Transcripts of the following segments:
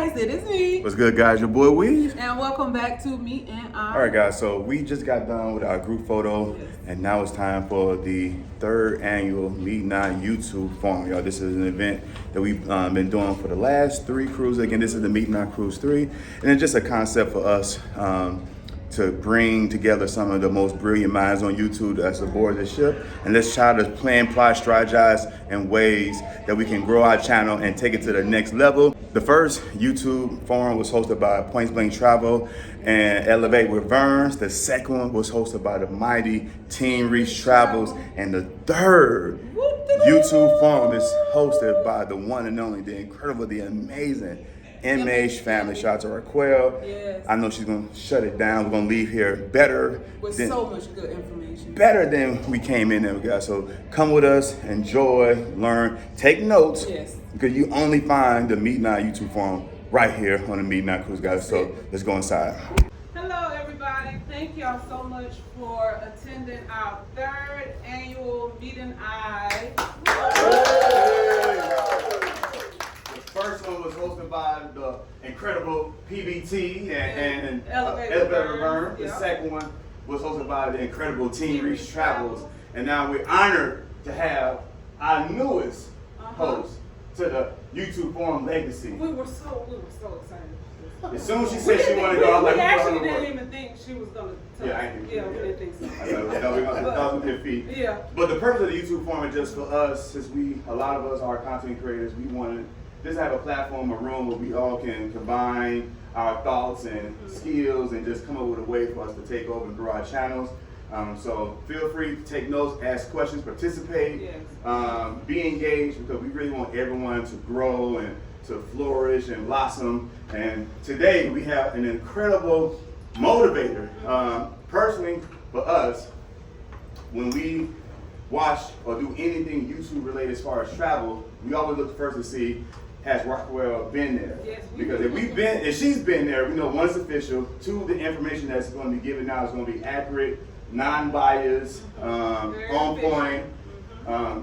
guys, it is me. What's good, guys? Your boy Weave. And welcome back to Meet and I. All right, guys, so we just got done with our group photo, and now it's time for the third annual Meet and I YouTube Forum, y'all. This is an event that we've been doing for the last 3 cruises. Again, this is the Meet and I Cruise 3, and it's just a concept for us to bring together some of the most brilliant minds on YouTube that's aboard the ship, and let's try to plan, plot, strategize in ways that we can grow our channel and take it to the next level. The first YouTube forum was hosted by Point Blank Travel and Elevate with Verns. The second one was hosted by the mighty Team Reach Travels, and the third YouTube forum is hosted by the one and only, the incredible, the amazing MH family. Shout out to Racquelle. Yes. I know she's gonna shut it down. We're gonna leave here better with so much good information. Better than we came in there, guys. So come with us, enjoy, learn, take notes. Yes. Because you only find the Meet and I YouTube forum right here on the Meet and I Cruise, guys. So let's go inside. Hello, everybody. Thank y'all so much for attending our third annual Meet and I. First one was hosted by the incredible PBT and Elevator Verns. The Yep. second one was hosted by the incredible Team Reach Travels. And now we're honored to have our newest host to the YouTube Forum Legacy. We were so excited. As soon as she said she wanted to go, I was like, we actually didn't even think she was gonna tell Yeah, I us. didn't. Yeah, we didn't think so. we're gonna get feet. Yeah. But the purpose of the YouTube Forum is just for us, since a lot of us are content creators, we want to just have a platform, a room where we all can combine our thoughts and skills and just come up with a way for us to take over and grow our channels. So feel free to take notes, ask questions, participate, be engaged, because we really want everyone to grow and to flourish and blossom. And today we have an incredible motivator. Personally, for us, when we watch or do anything YouTube related as far as travel, we always look first to see, has Racquelle been there? Yes, because if she's been there, we know one, it's official. 2, the information that's going to be given now is going to be accurate, non-biased, on point.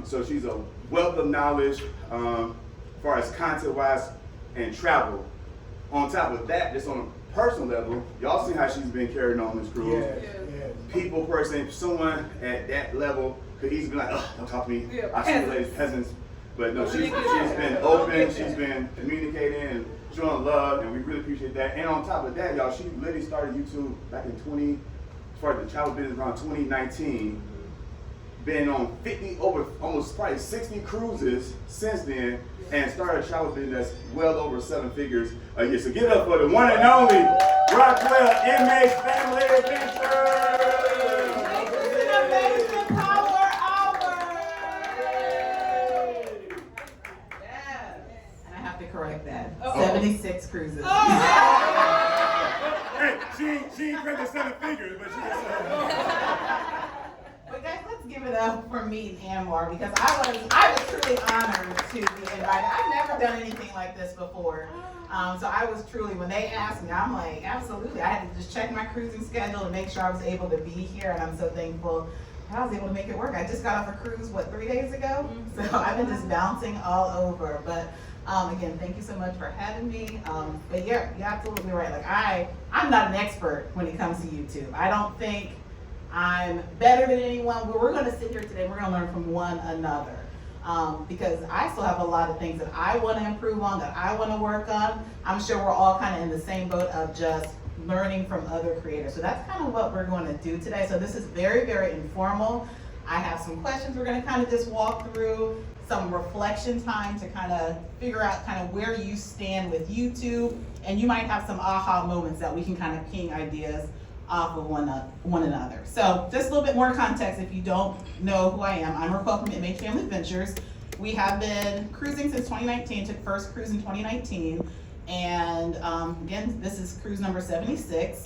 So she's a wealth of knowledge as far as content-wise and travel. On top of that, just on a personal level, y'all see how she's been carrying on this cruise. People person, someone at that level could easily be like, oh, don't talk to me. I see the ladies, peasants. But no, she's been open, she's been communicating and showing love, and we really appreciate that. And on top of that, y'all, she literally started YouTube back in as far as the travel business, around 2019. Been on almost probably 60 cruises since then, and started a travel business that's well over 7 figures a year. So give it up for the one and only Racquelle MH Family Adventure. Correct that. 76 cruises. Hey, she ain't cracked the 7 figures, but she just But guys, let's give it up for me and Anwar, because I was truly honored to be invited. I've never done anything like this before. So I was truly, when they asked me, I'm like, absolutely. I had to just check my cruising schedule to make sure I was able to be here, and I'm so thankful I was able to make it work. I just got off a cruise, 3 days ago? So I've been just bouncing all over. But again, thank you so much for having me. But you're absolutely right. Like I'm not an expert when it comes to YouTube. I don't think I'm better than anyone. But we're going to sit here today. We're going to learn from one another, because I still have a lot of things that I want to improve on, that I want to work on. I'm sure we're all kind of in the same boat of just learning from other creators. So that's kind of what we're going to do today. So this is very, very informal. I have some questions we're going to kind of just walk through, some reflection time to kind of figure out kind of where you stand with YouTube, and you might have some aha moments that we can kind of ping ideas off of one another. So just a little bit more context if you don't know who I am. I'm Racquelle from MH Family Adventures. We have been cruising since 2019, took first cruise in 2019, and again, this is cruise number 76,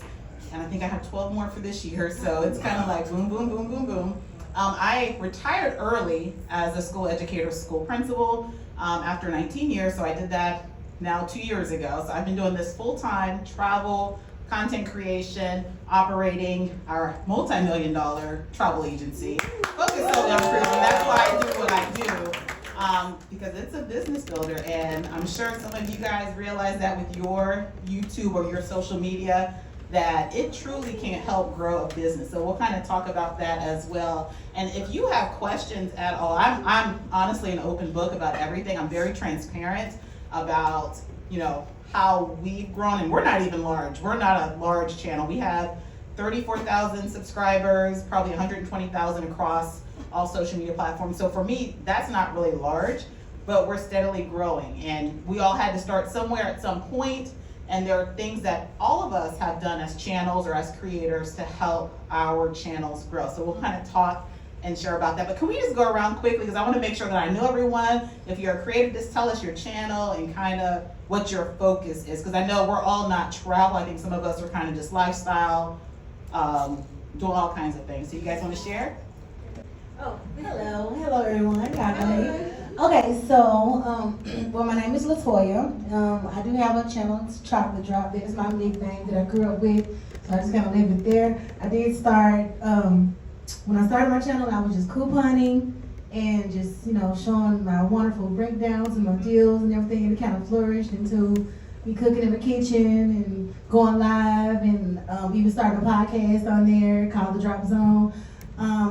and I think I have 12 more for this year, so it's kind of like boom, boom, boom, boom, boom. I retired early as a school educator, school principal, after 19 years, so I did that now 2 years ago. So I've been doing this full-time, travel, content creation, operating our multi-million-dollar travel agency. Focus solely on cruising, that's why I do what I do. because it's a business builder, and I'm sure some of you guys realize that with your YouTube or your social media, that it truly can help grow a business. So we'll kind of talk about that as well. And if you have questions at all, I'm honestly an open book about everything. I'm very transparent about, how we've grown, and we're not even large. We're not a large channel. We have 34,000 subscribers, probably 120,000 across all social media platforms. So for me, that's not really large, but we're steadily growing, and we all had to start somewhere at some point. And there are things that all of us have done as channels or as creators to help our channels grow. So we'll kind of talk and share about that. But can we just go around quickly, because I want to make sure that I know everyone. If you're a creator, just tell us your channel and kind of what your focus is, because I know we're all not travel. I think some of us are kind of just lifestyle, doing all kinds of things. So you guys want to share? Oh, hello everyone. Okay, so well, my name is Latoya. I do have a channel, it's Chocolate Drop. That is my nickname that I grew up with, so I just kind of leave it there. I did start when I started my channel, I was just couponing and just showing my wonderful breakdowns and my deals and everything, and it kind of flourished into me cooking in the kitchen and going live, and even started a podcast on there called The Drop Zone.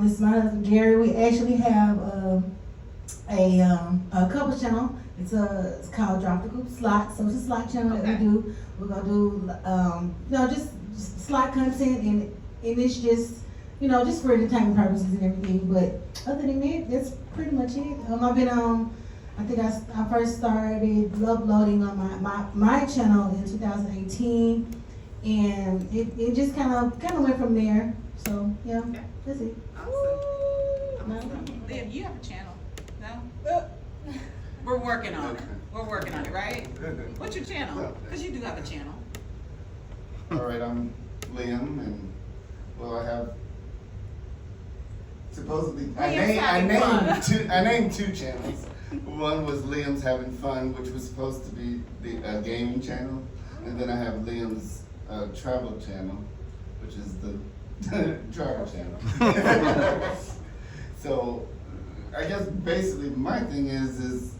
This is my husband Gary. We actually have a couple channel. It's called Tropical Slot. So it's a slot channel that we do. We're gonna do just slot content, and it's just just for entertainment purposes and everything. But other than that, that's pretty much it. I've been I think I first started uploading on my channel in 2018, and it just kind of went from there. So yeah, that's it. Awesome. Liam, you have a channel? No? We're working on it. We're working on it, right? What's your channel? Because you do have a channel. All right, I'm Liam, and I have supposedly I named two channels. One was Liam's Having Fun, which was supposed to be the gaming channel, and then I have Liam's travel channel, which is the travel channel. So I guess basically my thing is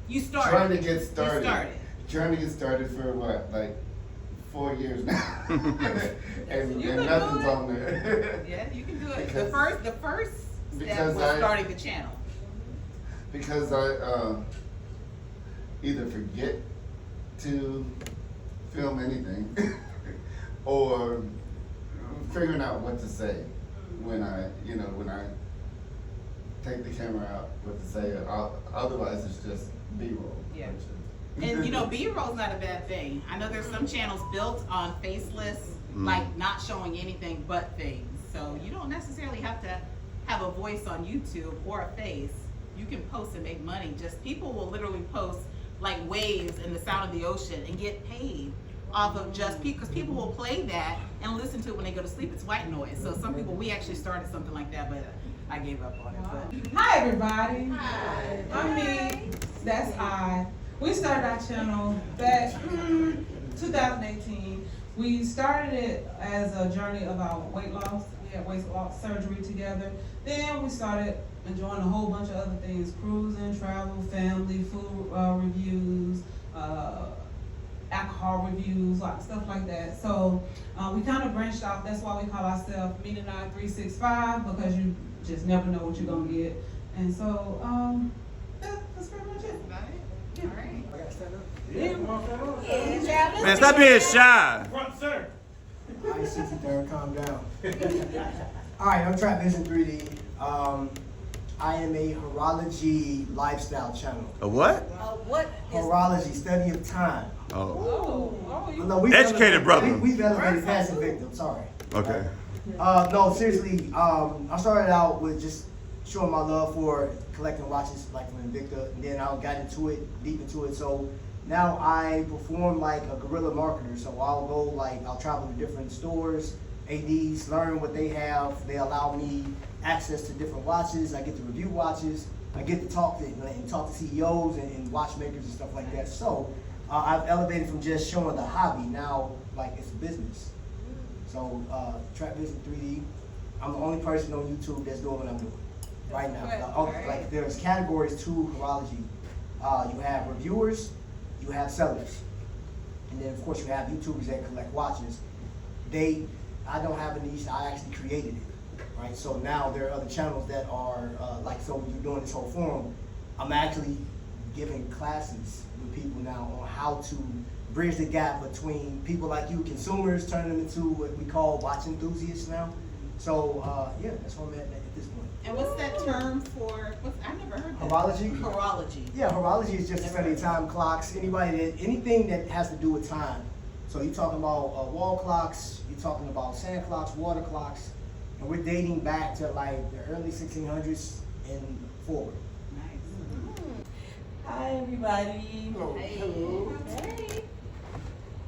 you started. Trying to get started. You started. Trying to get started for what, like 4 years now, and nothing's on there. Yeah, you can do it. The first step was starting the channel. Because I either forget to film anything, or figuring out what to say when I take the camera out, what to say. Otherwise, it's just B-roll. Yeah. And B-roll's not a bad thing. I know there's some channels built on faceless, like not showing anything but things. So you don't necessarily have to have a voice on YouTube or a face. You can post and make money. Just people will literally post like waves and the sound of the ocean and get paid off of just because people will play that and listen to it when they go to sleep. It's white noise. So some people, we actually started something like that, but I gave up on it. But. Hi everybody. Hi. I'm me. That's I. We started our channel back 2018. We started it as a journey about weight loss. We had weight loss surgery together. Then we started enjoying a whole bunch of other things: cruising, travel, family, food reviews, alcohol reviews, stuff like that. So we kind of branched out. That's why we call ourselves Meeting Eye 365, because you just never know what you're gonna get. And so that's pretty much it. All right. I gotta stand up. Man, stop being shy. Front, sir. All right, Cece, there, calm down. All right, I'm Trap Vision 3D. I am a horology lifestyle channel. A what? What is Horology, study of time. Oh. Educated brother. We've elevated past and victim, sorry. Okay. No, seriously, I started out with just showing my love for collecting watches like from Invicta, and then I got deep into it. So now I perform like a guerrilla marketer. So I'll travel to different stores, ADs, learn what they have. They allow me access to different watches. I get to review watches. I get to talk to CEOs and watchmakers and stuff like that. So I've elevated from just showing the hobby. Now, like, it's a business. So Trap Vision 3D, I'm the only person on YouTube that's doing what I'm doing. right now. Right, right. Like there's categories to horology. You have reviewers, you have sellers, and then of course you have YouTubers that collect watches. I don't have a niche. I actually created it, right? So now there are other channels that are like, so when you're doing this whole forum, I'm actually giving classes with people now on how to bridge the gap between people like you, consumers, turning them into what we call watch enthusiasts now. So yeah, that's where I'm at this point. And what's that term for? I never heard that. Horology? Horology. Yeah, horology is just study time clocks. Anything that has to do with time. So you're talking about wall clocks. You're talking about sand clocks, water clocks, and we're dating back to like the early 1600s and forward. Nice. Hi everybody. Hello. Hey.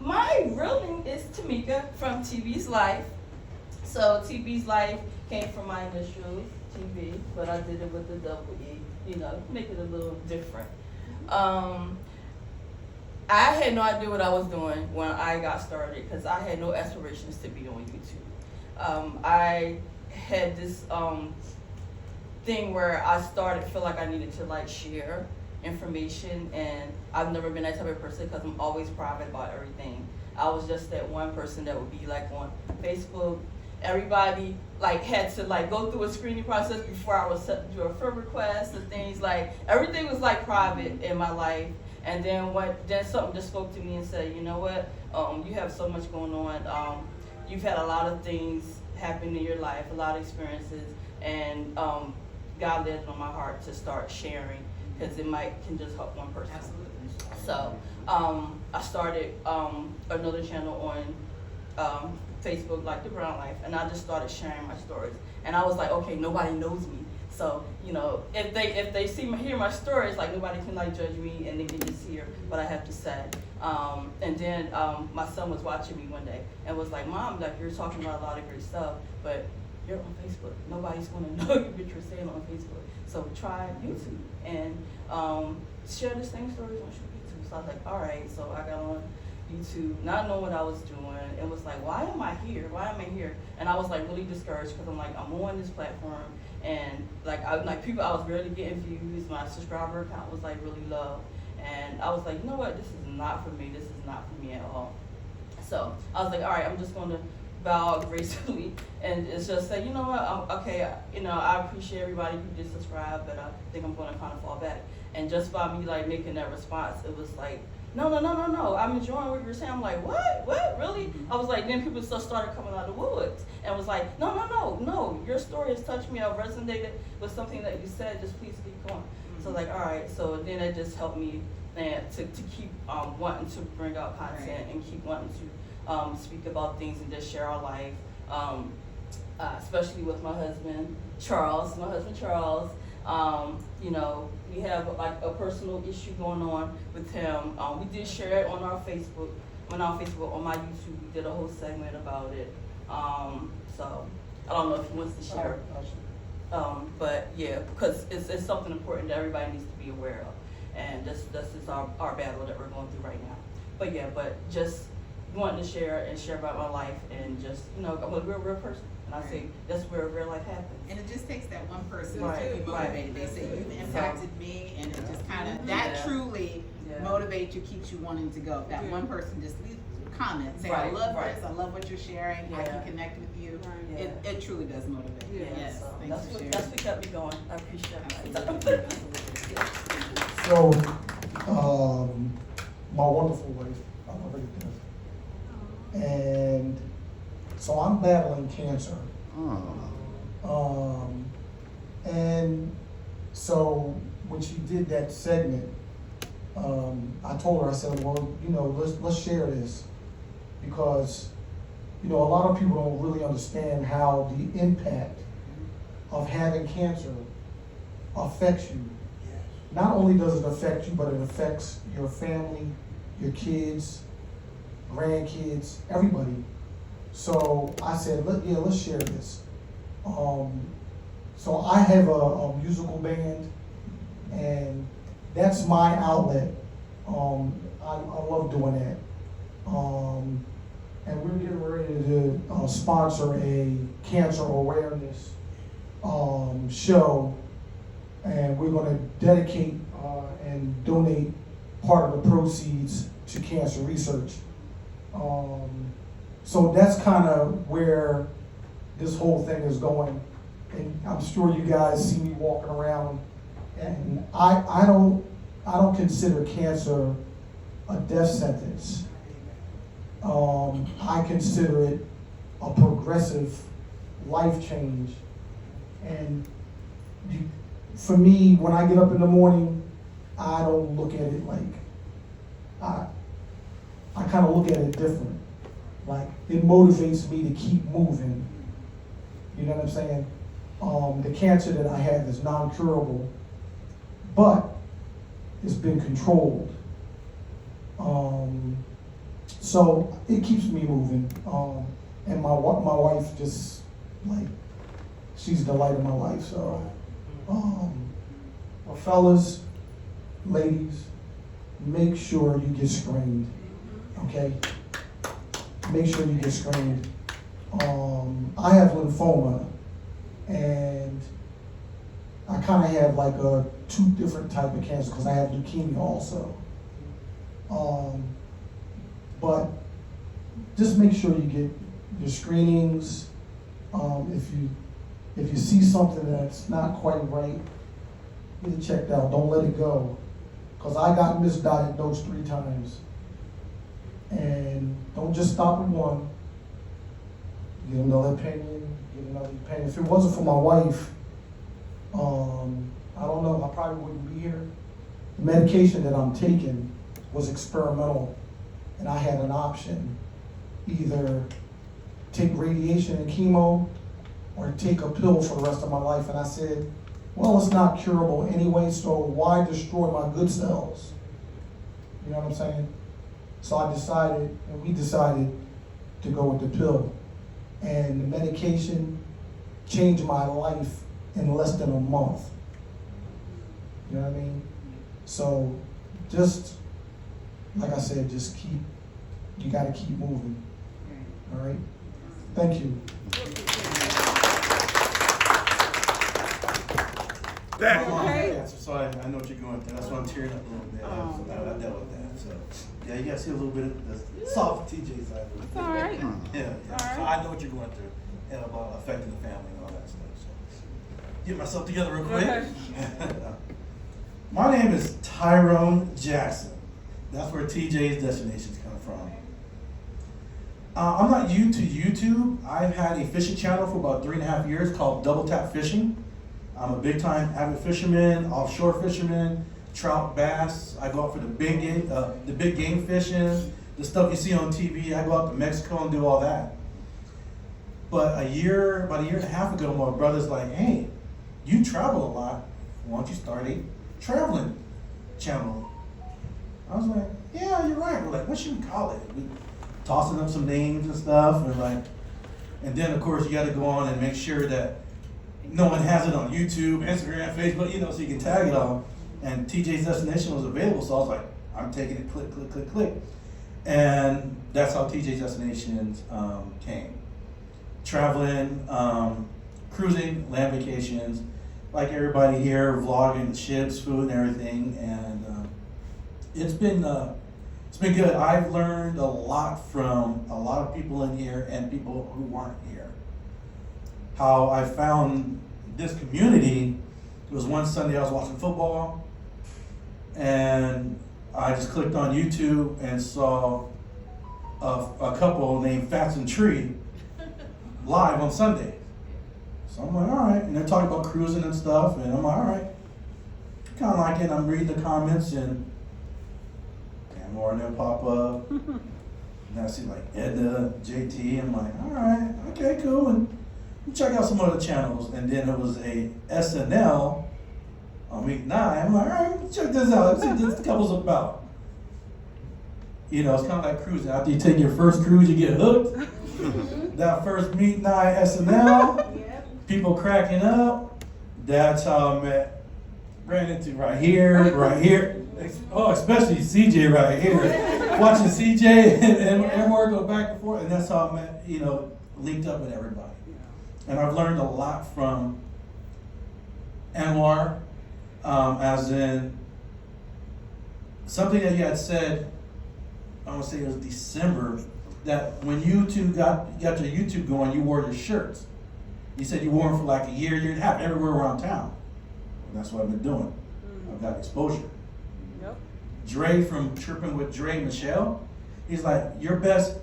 My real name is Tamika from TV's Life. So TV's Life came from my initials, TV, but I did it with the double E, make it a little different. I had no idea what I was doing when I got started because I had no aspirations to be on YouTube. I had this thing where I started to feel like I needed to like share information, and I've never been that type of person because I'm always private about everything. I was just that one person that would be like on Facebook. Everybody like had to like go through a screening process before I was set to do a friend request and things. Like everything was like private in my life. And then something just spoke to me and said, you know what, you have so much going on. You've had a lot of things happen in your life, a lot of experiences, and God led on my heart to start sharing because it can just help one person. Absolutely. So I started another channel on Facebook, like The Brown Life, and I just started sharing my stories. And I was like, okay, nobody knows me. So, if they hear my stories, like nobody can like judge me and they can just hear what I have to say. And then my son was watching me one day and was like, Mom, like you're talking about a lot of great stuff, but you're on Facebook. Nobody's gonna know what you're saying on Facebook. So try YouTube and share the same stories on YouTube. So I was like, all right. So I got on YouTube, not knowing what I was doing, and was like, why am I here? Why am I here? And I was like really discouraged because I'm like, I'm on this platform, and I was barely getting views. My subscriber count was like really low, and I was like, you know what? This is not for me. This is not for me at all. So I was like, all right, I'm just going to bow gracefully and it's just say, you know what? I appreciate everybody who did subscribe, but I think I'm going to kind of fall back. And just by me like making that response, it was like, no, I'm enjoying what you're saying. I'm like, what, really? I was like, then people just started coming out of the woods and was like, no, your story has touched me. I resonated with something that you said. Just please keep going. So like, all right. So then it just helped me to keep wanting to bring out content and keep wanting to speak about things and just share our life, especially with my husband Charles. We have like a personal issue going on with him. We did share it on our Facebook. On my YouTube, we did a whole segment about it. So I don't know if he wants to share. But yeah, because it's something important that everybody needs to be aware of, and this is our battle that we're going through right now. But just wanting to share about my life and just I'm a real person. And I say that's where real life happens. And it just takes that one person Right, to be motivated. They say you've impacted me, and it just kind of that truly motivates you, keeps you wanting to go. If that one person just leaves a comment, say I love this, I love what you're sharing, I can connect with you. It truly does motivate. Yes, So thanks for sharing. that's what kept me going. I appreciate it. So, my wonderful wife, I love her to death. And so I'm battling cancer. And so when she did that segment, I told her, I said, well, let's share this because, a lot of people don't really understand how the impact of having cancer affects you. Not only does it affect you, but it affects your family, your kids, grandkids, everybody. So I said, let's share this. So I have a musical band, and that's my outlet. I love doing that. And we're getting ready to sponsor a cancer awareness show and we're gonna dedicate and donate part of the proceeds to cancer research. So that's kind of where this whole thing is going. And I'm sure you guys see me walking around, and I don't consider cancer a death sentence. I consider it a progressive life change. And for me, when I get up in the morning, I don't look at it like, I kind of look at it different. Like, it motivates me to keep moving. You know what I'm saying? The cancer that I have is non-curable, but it's been controlled. So it keeps me moving. And my wife just, like, she's the light of my life. So, well, fellas, ladies, make sure you get screened, okay? Make sure you get screened. I have lymphoma, and I kind of have like two different type of cancer because I have leukemia also. But just make sure you get your screenings. If you see something that's not quite right, get it checked out. Don't let it go, because I got misdiagnosed 3 times. And don't just stop at one. Get another opinion, get another opinion. If it wasn't for my wife, I don't know, I probably wouldn't be here. The medication that I'm taking was experimental, and I had an option. Either take radiation and chemo, or take a pill for the rest of my life. And I said, well, it's not curable anyway, so why destroy my good cells? You know what I'm saying? So I decided, and we decided to go with the pill. And the medication changed my life in less than a month. You know what I mean? So just, like I said, you gotta keep moving. All right? Thank you. So I know what you're going through. That's why I'm tearing up a little bit. I dealt with that. So yeah, you gotta see a little bit of the soft TJ side. It's all right. Yeah. All So right. I know what you're going through and about affecting the family and all that stuff. So get myself together real quick. Okay. My name is Tyrone Jackson. That's where TJ's Destinations come from. I'm not new to YouTube. I've had a fishing channel for about 3.5 years called Double Tap Fishing. I'm a big time avid fisherman, offshore fisherman, trout, bass. I go out for the big game fishing, the stuff you see on TV. I go out to Mexico and do all that. But about a year and a half ago, my brother's like, hey, you travel a lot. Why don't you start a traveling channel? I was like, yeah, you're right. We're like, what should we call it? We tossing up some names and stuff, and then of course you got to go on and make sure that no one has it on YouTube, Instagram, Facebook, so you can tag it all. And TJ's Destination was available, so I was like, I'm taking it, click, click, click, click. And that's how TJ's Destinations came. Traveling, cruising, land vacations, like everybody here, vlogging the ships, food and everything. And it's been good. I've learned a lot from a lot of people in here and people who weren't here. How I found this community, it was one Sunday I was watching football, and I just clicked on YouTube and saw a couple named Fats and Tree live on Sunday. So I'm like, all right, and they're talking about cruising and stuff, and I'm like, all right, kind of like it. I'm reading the comments, and more and they'll pop up. And I see like Edna, JT. I'm like, all right, okay, cool. And check out some other channels. And then there was a SNL on week 9. I'm like, all right, check this out. Let's see what this couple's about. It's kind of like cruising. After you take your first cruise, you get hooked. That first week 9 SNL, people cracking up. That's how I met. Ran into right here. Oh, especially CJ right here. Watching CJ and everyone go back and forth, and that's how I met, linked up with everybody. And I've learned a lot from Anwar as in something that you had said, I want to say it was December, that when you two got your YouTube going, you wore your shirts. You said you wore them for like a year and a half, everywhere around town. And that's what I've been doing. I've got exposure. Yep. Dre from Tripping with Dre Michelle, he's like, your best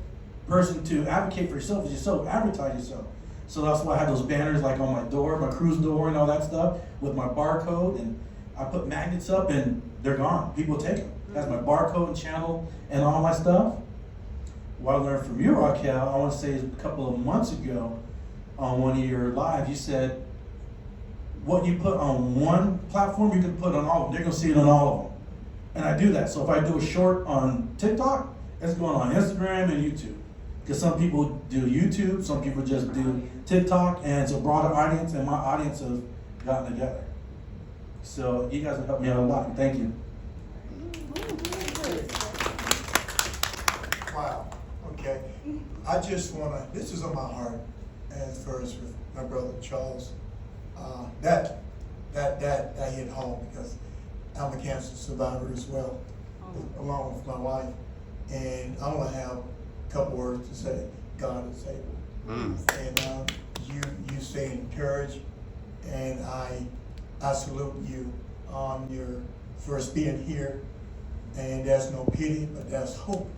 person to advocate for yourself is yourself, advertise yourself. So that's why I have those banners like on my door, my cruise door and all that stuff with my barcode, and I put magnets up and they're gone. People take them. It has my barcode and channel and all my stuff. What I learned from you, Racquelle, I want to say a couple of months ago on one of your lives, you said what you put on one platform, you can put on all of them. They're going to see it on all of them. And I do that. So if I do a short on TikTok, it's going on Instagram and YouTube. Because some people do YouTube, some people just do TikTok, and it's a broader audience, and my audience has gotten together. So you guys have helped me out a lot. Thank you. Wow. Okay. I just wanna, this is on my heart as first with my brother Charles. That hit home because I'm a cancer survivor as well, along with my wife. And I wanna have a couple words to say. God is able. And you stay encouraged, and I salute you on your first being here. And there's no pity, but there's hope.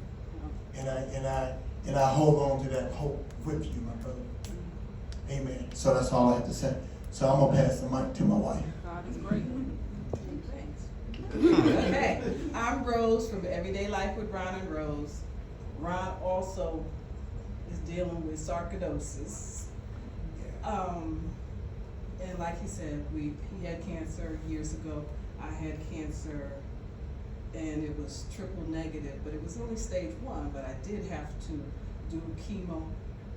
And I hold on to that hope with you, my brother. Amen. So that's all I have to say. So I'm gonna pass the mic to my wife. God is great. Thanks. Okay, I'm Rose from Everyday Life with Ron and Rose. Ron also is dealing with sarcoidosis. And like he said, he had cancer years ago. I had cancer and it was triple negative, but it was only stage 1, but I did have to do chemo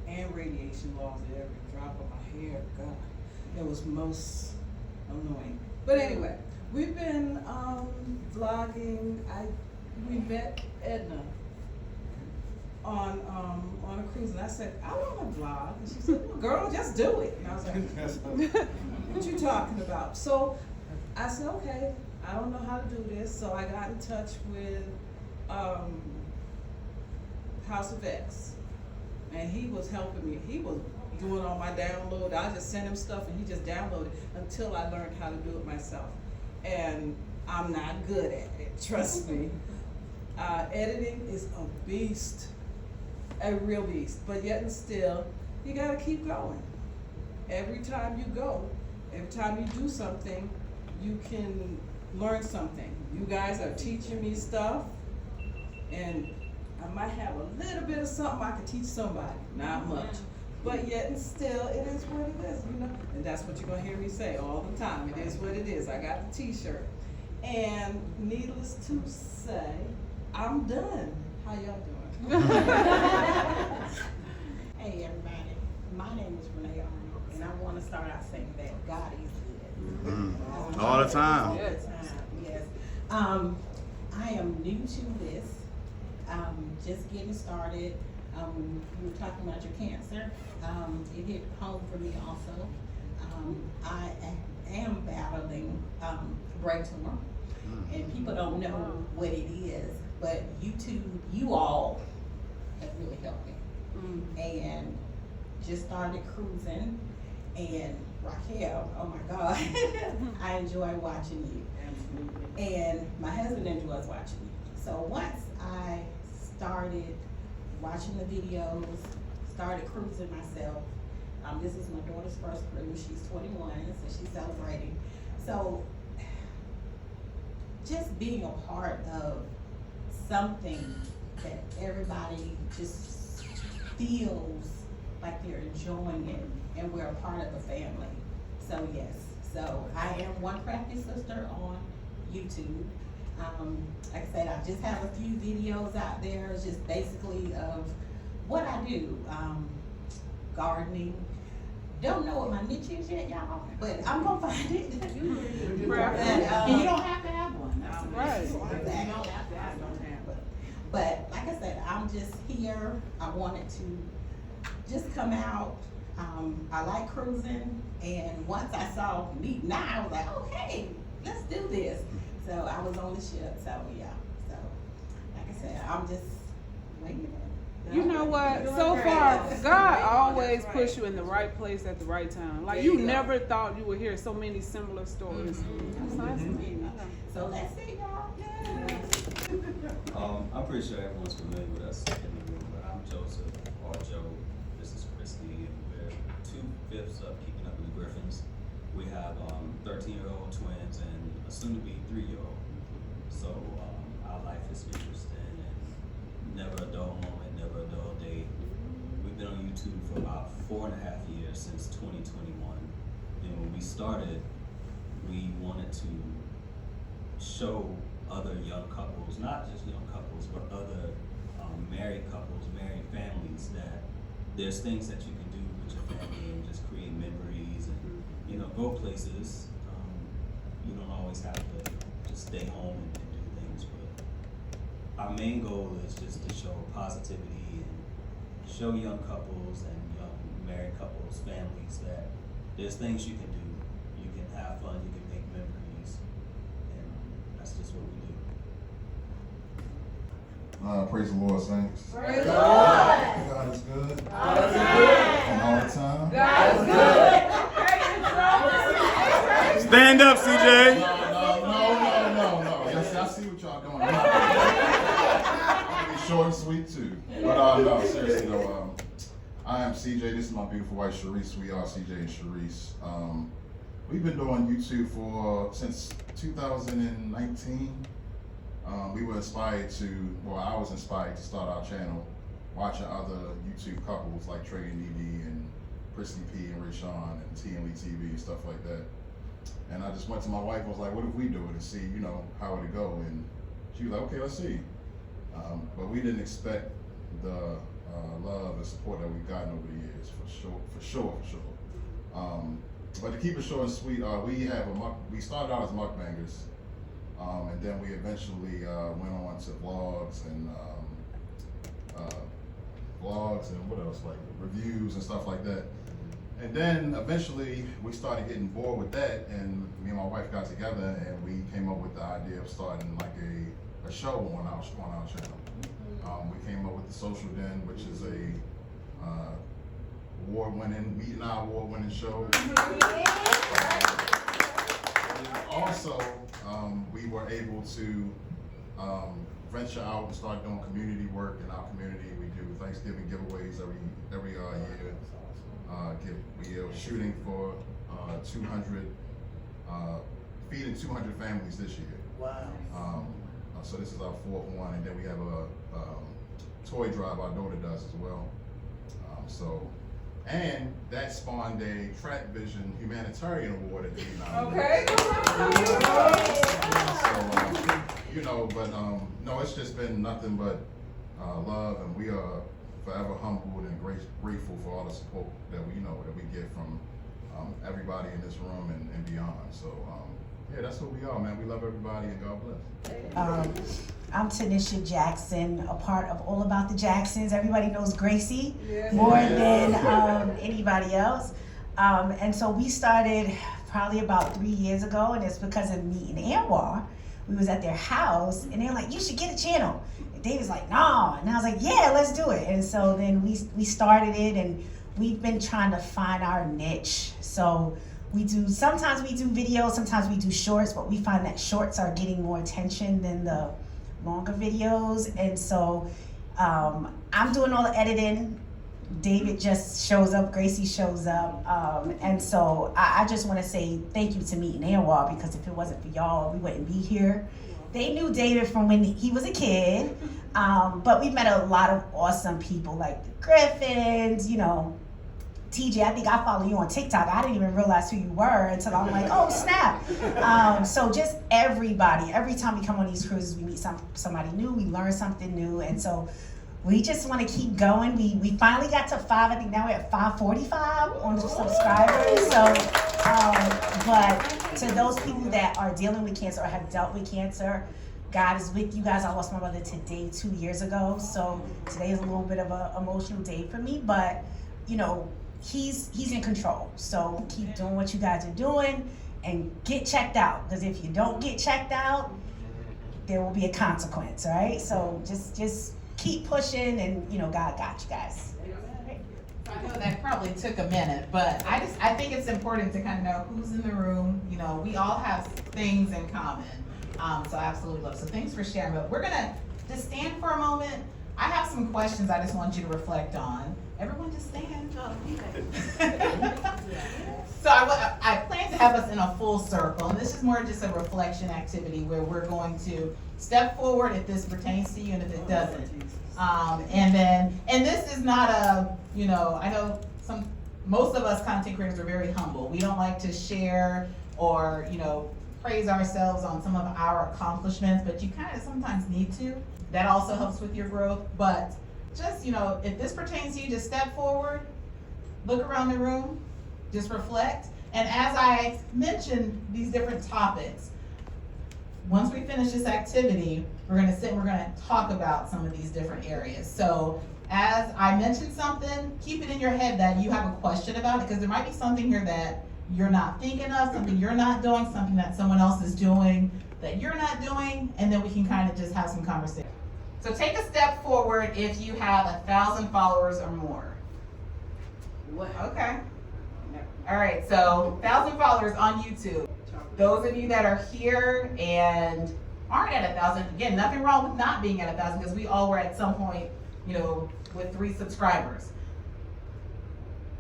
and radiation loss at every drop of my hair. God, it was most annoying. But anyway, we've been vlogging. We met Edna on a cruise, and I said, I want to vlog. And she said, well, girl, just do it. And I was like, what you talking about? So I said, okay, I don't know how to do this. So I got in touch with House of X, and he was helping me. He was doing all my download. I just sent him stuff and he just downloaded until I learned how to do it myself. And I'm not good at it, trust me. Editing is a beast, a real beast, but yet and still, you gotta keep going. Every time you go, every time you do something, you can learn something. You guys are teaching me stuff, and I might have a little bit of something I could teach somebody, not much. But yet and still, it is what it is, you know? And that's what you're gonna hear me say all the time. It is what it is. I got the t-shirt. And needless to say, I'm done. How y'all doing? Hey everybody, my name is Renee Arnold, and I want to start out saying that God is good. All the time. All the time, yes. I am new to this, just getting started. You were talking about your cancer. It hit home for me also. I am battling brain tumor, and people don't know what it is, but you all have really helped me. And just started cruising, and Racquelle, oh my God, I enjoy watching you. Absolutely. And my husband enjoys watching you. So once I started watching the videos, started cruising myself. This is my daughter's first cruise. She's 21, so she's celebrating. So just being a part of something that everybody just feels like they're enjoying it, and we're a part of the family. So yes, so I am One Crafty Sister on YouTube. Like I said, I just have a few videos out there, just basically of what I do. Gardening. Don't know what my niche is yet, y'all, but I'm gonna find it. And you don't have to have one. Right. You don't have to have one. But like I said, I'm just here. I wanted to just come out. I like cruising, and once I saw Meet Now, I was like, okay, let's do this. So I was on the ship. So yeah. So like I said, I'm just waiting. You know what? So far, God always puts you in the right place at the right time. Like you never thought you would hear so many similar stories. That's nice to meet you. So let's see, y'all. I'm pretty sure everyone's familiar with us in the room, but I'm Joseph, or Joe. This is Christy, and we're 2/5 of Keeping Up with the Griffins. We have 13-year-old twins and a soon-to-be 3-year-old. So our life is interesting and never a dull moment, never a dull day. We've been on YouTube for about 4.5 years, since 2021. And when we started, we wanted to show other young couples, not just young couples, but other married couples, married families, that there's things that you can do with your family and just create memories and, you know, go places. You don't always have to just stay home and do things, but our main goal is just to show positivity and show young couples and young married couples, families, that there's things you can do. You can have fun, you can make memories, and that's just what we do. Praise the Lord, saints. Praise the Lord. God is good. All the time. And all the time. God is good. Stand up, CJ. No. Yes, I see what y'all doing. I'm gonna be short and sweet too. But no, seriously though, I am CJ. This is my beautiful wife, Sharice. We are CJ and Sharice. We've been doing YouTube since 2019. We were inspired I was inspired to start our channel, watching other YouTube couples like Trey and Edie and Christy P and Rashawn and T and Lee TV and stuff like that. And I just went to my wife and was like, what if we do it and see, you know, how it'd go? And she was like, okay, let's see. But we didn't expect the love and support that we've gotten over the years, for sure. But to keep it short and sweet, we started out as mukbangers. And then we eventually went on to vlogs and what else, like reviews and stuff like that. And then eventually we started getting bored with that, and me and my wife got together and we came up with the idea of starting like a show on our channel. We came up with the Social Den, which is a award-winning show. Also, we were able to venture out and start doing community work in our community. We do Thanksgiving giveaways every year. We are shooting for 200, feeding 200 families this year. Wow. So this is our 4th one, and then we have a toy drive our daughter does as well. And that spawned a Track Vision Humanitarian Award at the Okay. No, it's just been nothing but love, and we are forever humbled and grateful for all the support that we get from everybody in this room and beyond. So yeah, that's what we are, man. We love everybody, and God bless. I'm Tanisha Jackson, a part of All About the Jacksons. Everybody knows Gracie more than anybody else. And so we started probably about 3 years ago, and it's because of me and Anwar. We was at their house, and they were like, you should get a channel. And Dave was like, no. And I was like, yeah, let's do it. And so then we started it, and we've been trying to find our niche. So sometimes we do videos, sometimes we do shorts, but we find that shorts are getting more attention than the longer videos. And so I'm doing all the editing. David just shows up, Gracie shows up. And so I just want to say thank you to me and Anwar, because if it wasn't for y'all, we wouldn't be here. They knew David from when he was a kid, but we met a lot of awesome people like the Griffins, you know. TJ, I think I follow you on TikTok. I didn't even realize who you were until I'm like, oh snap. So just everybody, every time we come on these cruises, we meet somebody new, we learn something new. And so we just want to keep going. We finally got to 5, I think now we're at 545 on the subscribers. So, but to those people that are dealing with cancer or have dealt with cancer, God is with you guys. I lost my mother today 2 years ago. So today is a little bit of an emotional day for me, but you know, he's in control. So keep doing what you guys are doing. and get checked out. Because if you don't get checked out, there will be a consequence, right? So just keep pushing, and God got you guys. I know that probably took a minute, but I think it's important to kind of know who's in the room. We all have things in common. So I absolutely love. So thanks for sharing. But we're gonna just stand for a moment. I have some questions I just want you to reflect on. Everyone just stand. So I plan to have us in a full circle, and this is more just a reflection activity where we're going to step forward if this pertains to you and if it doesn't. And this is not I know most of us content creators are very humble. We don't like to share or, praise ourselves on some of our accomplishments, but you kind of sometimes need to. That also helps with your growth. But just, if this pertains to you, just step forward, look around the room, just reflect. And as I mentioned these different topics, once we finish this activity, we're gonna sit and we're gonna talk about some of these different areas. So as I mentioned something, keep it in your head that you have a question about it, because there might be something here that you're not thinking of, something you're not doing, something that someone else is doing that you're not doing, and then we can kind of just have some conversation. So take a step forward if you have 1,000 followers or more. Okay. All right, so 1,000 followers on YouTube. Those of you that are here and aren't at 1,000, again, nothing wrong with not being at 1,000, because we all were at some point, with 3 subscribers.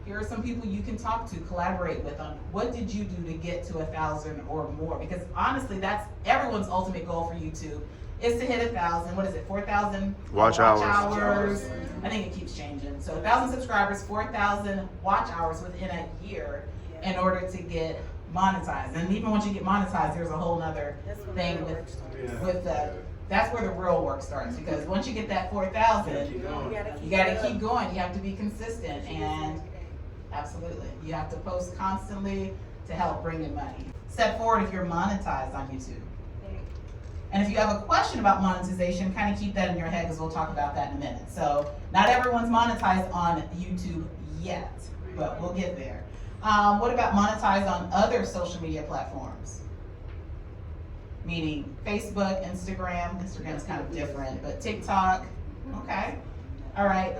Here are some people you can talk to, collaborate with on what did you do to get to 1,000 or more, because honestly, that's everyone's ultimate goal for YouTube, is to hit 1,000. What is it, 4,000 watch hours. I think it keeps changing. So 1,000 subscribers, 4,000 watch hours within a year in order to get monetized. And even once you get monetized, there's a whole nother thing with the, that's where the real work starts, because once you get that 4,000, you gotta keep going. You have to be consistent, and absolutely, you have to post constantly to help bring in money. Step forward if you're monetized on YouTube. And if you have a question about monetization, kind of keep that in your head, because we'll talk about that in a minute. So not everyone's monetized on YouTube yet, but we'll get there. What about monetized on other social media platforms? Meaning Facebook, Instagram. Instagram's kind of different, but TikTok. Okay. All right.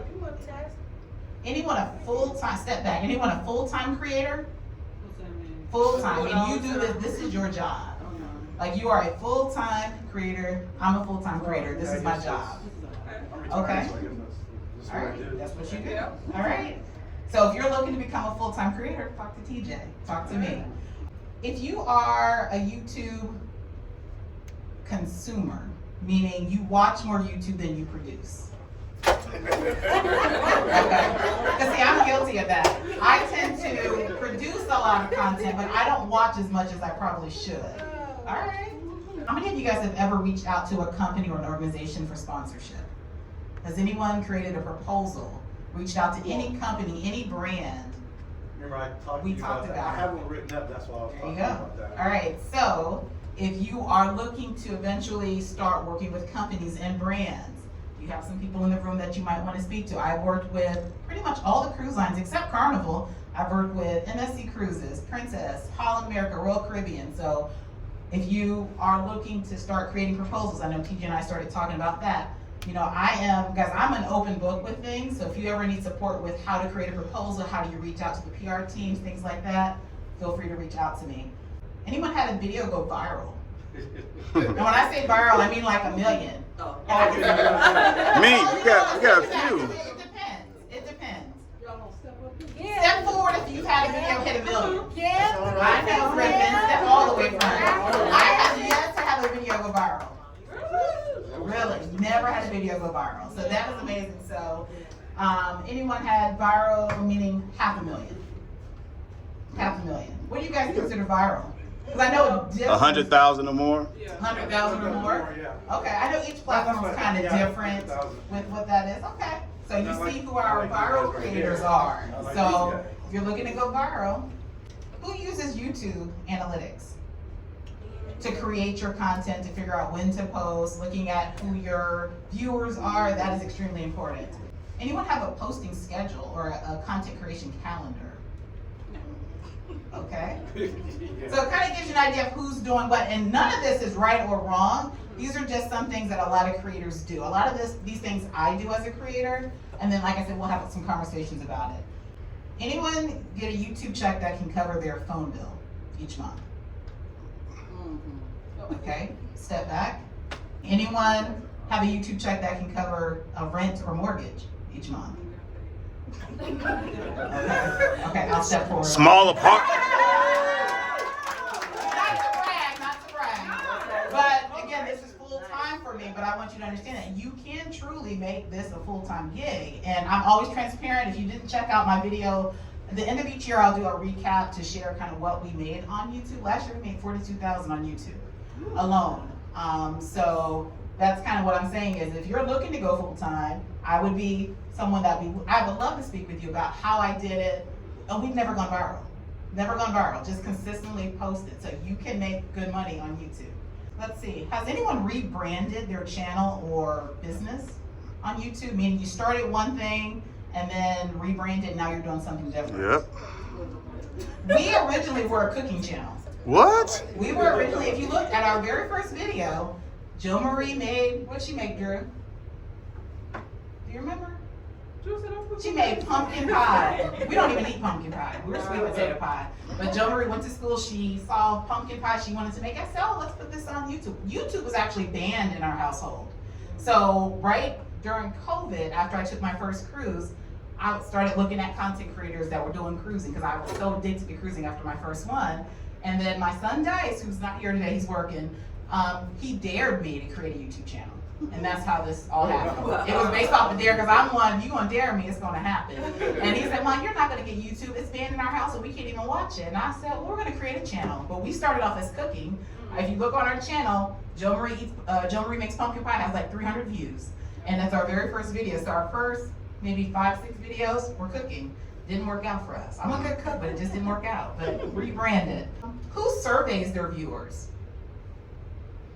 Anyone a full-time, step back, anyone a full-time creator? Full-time, and you do this is your job. Like, you are a full-time creator. I'm a full-time creator. This is my job. Okay? All right, that's what you do. All right? So if you're looking to become a full-time creator, talk to TJ. Talk to me. If you are a YouTube consumer, meaning you watch more YouTube than you produce. Okay? Because see, I'm guilty of that. I tend to produce a lot of content, but I don't watch as much as I probably should. All right. How many of you guys have ever reached out to a company or an organization for sponsorship? Has anyone created a proposal, reached out to any company, any brand? Remember I talked We to you talked about that. about I have one written up, that's why I was There you talking go. about that. All right, so if you are looking to eventually start working with companies and brands, you have some people in the room that you might want to speak to. I've worked with pretty much all the cruise lines except Carnival. I've worked with MSC Cruises, Princess, Holland America, Royal Caribbean. So if you are looking to start creating proposals, I know TJ and I started talking about that. Guys, I'm an open book with things, so if you ever need support with how to create a proposal, how do you reach out to the PR teams, things like that, feel free to reach out to me. Anyone had a video go viral? And when I say viral, I mean like 1 million. Me, we got a few. It depends. Step forward if you've had a video hit 1 million. I know, Griffin, step all the way front. I have yet to have a video go viral. Really, never had a video go viral. So that was amazing. So, anyone had viral, meaning 500,000? 500,000. What do you guys consider viral? Because I know it differs. 100,000 or more. 100,000 or more? Okay, I know each platform is kind of different with what that is. Okay, so you see who our viral creators are. So if you're looking to go viral, who uses YouTube analytics to create your content, to figure out when to post, looking at who your viewers are? That is extremely important. Anyone have a posting schedule or a content creation calendar? Okay. Okay. So it kind of gives you an idea of who's doing what, and none of this is right or wrong. These are just some things that a lot of creators do. A lot of these things I do as a creator, and then like I said, we'll have some conversations about it. Anyone get a YouTube check that can cover their phone bill each month? Okay, step back. Anyone have a YouTube check that can cover a rent or mortgage each month? Okay, I'll step forward. Small apart. Not to brag. But again, this is full time for me, but I want you to understand that you can truly make this a full-time gig. And I'm always transparent. If you didn't check out my video, at the end of each year, I'll do a recap to share kind of what we made on YouTube. Last year, we made $42,000 on YouTube alone. So that's kind of what I'm saying is if you're looking to go full-time, I would be someone I would love to speak with you about how I did it. And we've never gone viral. Never gone viral, just consistently posted. So you can make good money on YouTube. Let's see, has anyone rebranded their channel or business on YouTube? Meaning you started one thing and then rebranded, now you're doing something different. Yep. We originally were a cooking channel. What? We were originally, if you look at our very first video, Jo Marie made, what'd she make, Drew? Do you remember? She made pumpkin pie. We don't even eat pumpkin pie. We're sweet potato pie. But Jo Marie went to school. She saw pumpkin pie she wanted to make. I said, oh, let's put this on YouTube. YouTube was actually banned in our household. So right during COVID, after I took my first cruise, I started looking at content creators that were doing cruising because I was so addicted to be cruising after my first one. And then my son Dice, who's not here today, he's working, he dared me to create a YouTube channel. And that's how this all happened. It was based off of dare, because I'm one, you gonna dare me, it's gonna happen. And he said, Mom, you're not gonna get YouTube, it's banned in our house and we can't even watch it. And I said, well, we're gonna create a channel. But we started off as cooking. If you look on our channel, Jo Marie Makes Pumpkin Pie has like 300 views. And that's our very first video. So our first maybe 5-6 videos were cooking. Didn't work out for us. I'm a good cook, but it just didn't work out. But rebranded. Who surveys their viewers?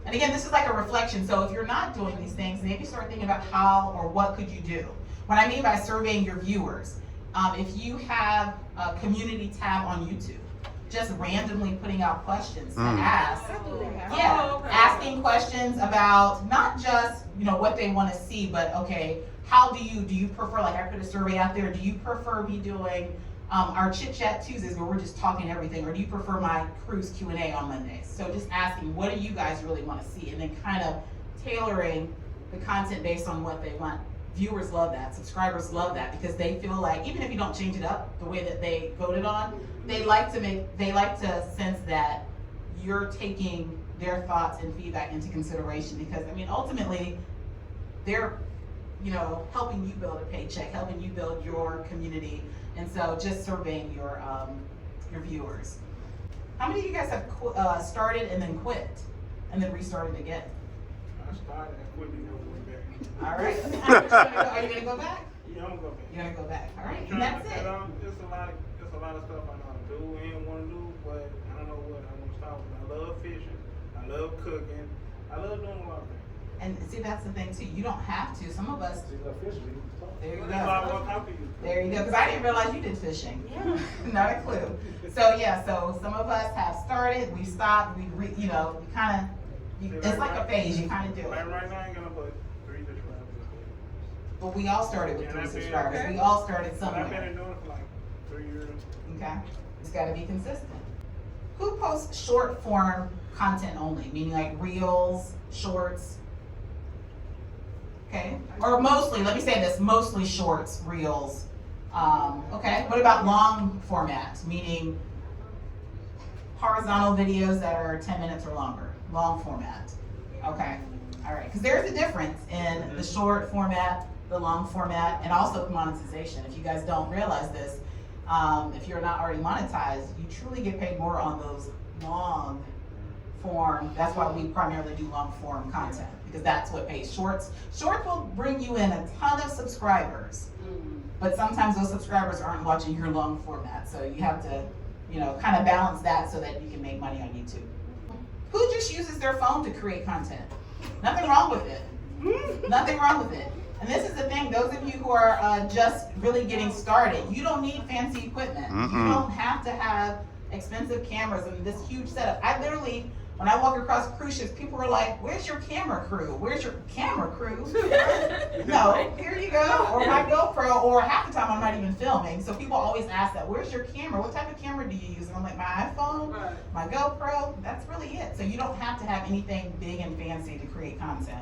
And again, this is like a reflection. So if you're not doing these things, maybe start thinking about how or what could you do. What I mean by surveying your viewers, if you have a community tab on YouTube, just randomly putting out questions to ask. Yeah, asking questions about not just what they want to see, but okay, how do you prefer? Like I put a survey out there. Do you prefer me doing our Chit Chat Tuesdays where we're just talking everything, or do you prefer my cruise Q&A on Mondays? So just asking, what do you guys really want to see, and then kind of tailoring the content based on what they want. Viewers love that, subscribers love that, because they feel like even if you don't change it up the way that they voted on, they like to sense that you're taking their thoughts and feedback into consideration, because I mean ultimately they're helping you build a paycheck, helping you build your community. And so just surveying your viewers. How many of you guys have started and then quit and then restarted again? I started and quit and went back. All right. Are you gonna go back? Yeah, I'm gonna go back. You're gonna go back. All right. And that's it. There's a lot of stuff I know how to do and want to do, but I don't know what I want to start with. I love fishing. I love cooking. I love doing a lot of things. And see, that's the thing too. You don't have to. Some of us. There you That's why I go. want to talk to you. There you go. Because I didn't realize you did fishing. Yeah. Not a clue. So yeah. So some of us have started. We stopped. We kind of. It's like a phase. You kind of do it. Right now, I'm gonna put 3 subscribers. But we all started with 3 I've been- subscribers. We all started I've been somewhere. doing it for like 3 years. Okay. It's got to be consistent. Who posts short form content only, meaning like reels, shorts? Okay. Or mostly, let me say this, mostly shorts, reels. Okay. What about long format, meaning horizontal videos that are 10 minutes or longer? Long format. Okay. All right. Because there's a difference in the short format, the long format, and also monetization. If you guys don't realize this, if you're not already monetized, you truly get paid more on those long form. That's why we primarily do long form content, because that's what pays. Shorts will bring you in a ton of subscribers, but sometimes those subscribers aren't watching your long format. So you have to, kind of balance that so that you can make money on YouTube. Who just uses their phone to create content? Nothing wrong with it. Nothing wrong with it. And this is the thing, those of you who are just really getting started, you don't need fancy equipment. You don't have to have expensive cameras and this huge setup. I literally, when I walk across cruise ships, people are like, where's your camera crew? Where's your camera crew? No, here you go. Or my GoPro, or half the time I'm not even filming. So people always ask that, where's your camera? What type of camera do you use? And I'm like, my iPhone, my GoPro, that's really it. So you don't have to have anything big and fancy to create content.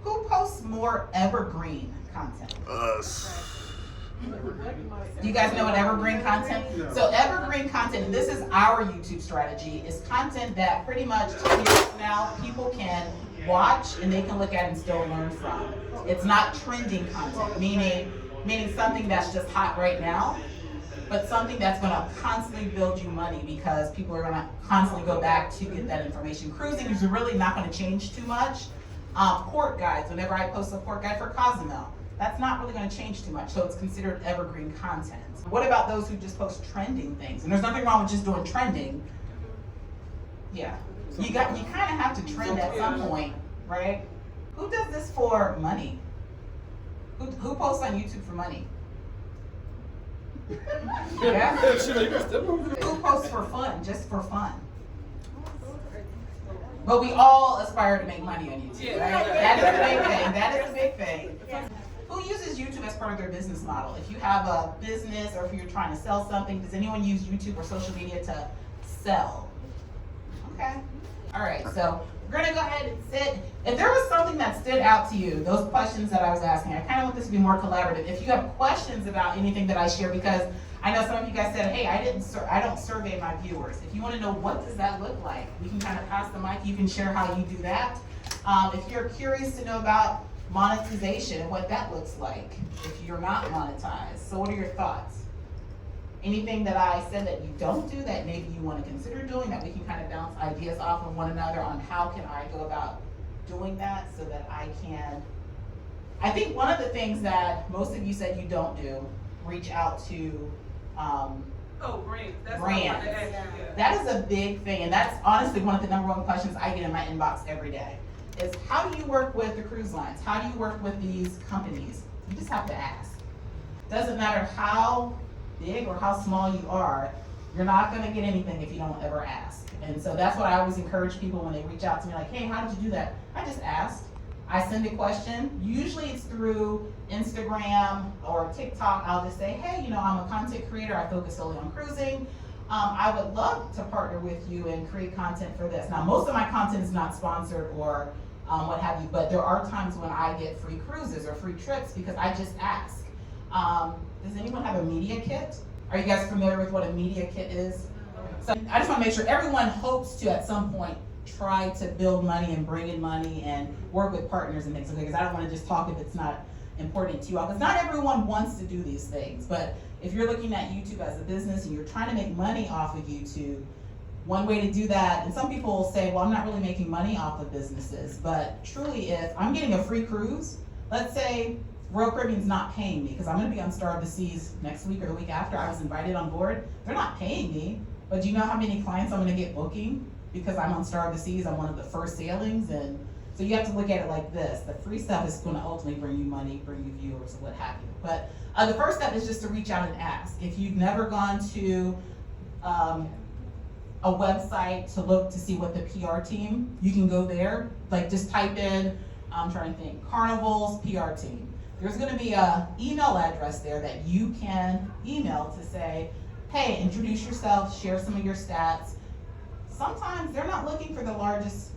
Who posts more evergreen content? Us. Do you guys know what evergreen content? So evergreen content, and this is our YouTube strategy, is content that pretty much 2 years from now people can watch and they can look at and still learn from. It's not trending content, meaning something that's just hot right now, but something that's gonna constantly build you money because people are gonna constantly go back to get that information. Cruising is really not gonna change too much. Port guides, whenever I post a port guide for Cozumel, that's not really going to change too much, so it's considered evergreen content. What about those who just post trending things? And there's nothing wrong with just doing trending. Yeah, you kind of have to trend at some point, right? Who does this for money? Who posts on YouTube for money? Yeah. Who posts for fun, just for fun? But we all aspire to make money on YouTube, right? That is the big thing. That is the big thing. Who uses YouTube as part of their business model? If you have a business or if you're trying to sell something, does anyone use YouTube or social media to sell? Okay. All right, so we're gonna go ahead and sit. If there was something that stood out to you, those questions that I was asking, I kind of want this to be more collaborative. If you have questions about anything that I share, because I know some of you guys said, hey, I don't survey my viewers. If you want to know what does that look like, we can kind of pass the mic. You can share how you do that. If you're curious to know about monetization, what that looks like if you're not monetized. So what are your thoughts? Anything that I said that you don't do that maybe you want to consider doing, that we can kind of bounce ideas off of one another on how can I go about doing that so that I can. I think one of the things that most of you said you don't do, reach out to brands. That is a big thing, and that's honestly one of the #1 questions I get in my inbox every day. Is how do you work with the cruise lines? How do you work with these companies? You just have to ask. Doesn't matter how big or how small you are, you're not gonna get anything if you don't ever ask. And so that's what I always encourage people when they reach out to me like, hey, how did you do that? I just asked. I send a question. Usually it's through Instagram or TikTok. I'll just say, hey, I'm a content creator. I focus solely on cruising. I would love to partner with you and create content for this. Now, most of my content is not sponsored or what have you, but there are times when I get free cruises or free trips because I just ask. Does anyone have a media kit? Are you guys familiar with what a media kit is? So I just want to make sure everyone hopes to, at some point, try to build money and bring in money and work with partners and things like that, because I don't want to just talk if it's not important to you all, because not everyone wants to do these things. But if you're looking at YouTube as a business and you're trying to make money off of YouTube, one way to do that, and some people will say, well, I'm not really making money off of businesses, but truly if I'm getting a free cruise, let's say Royal Caribbean's not paying me, because I'm going to be on Star of the Seas next week or the week after. I was invited on board. They're not paying me, but do you know how many clients I'm going to get booking? Because I'm on Star of the Seas, I'm one of the first sailings, and so you have to look at it like this. The free stuff is going to ultimately bring you money, bring you viewers, what have you. But the first step is just to reach out and ask. If you've never gone to a website to look to see what the PR team, you can go there. Like just type in, I'm trying to think, Carnival's PR team. There's going to be an email address there that you can email to say, hey, introduce yourself, share some of your stats. Sometimes they're not looking for the largest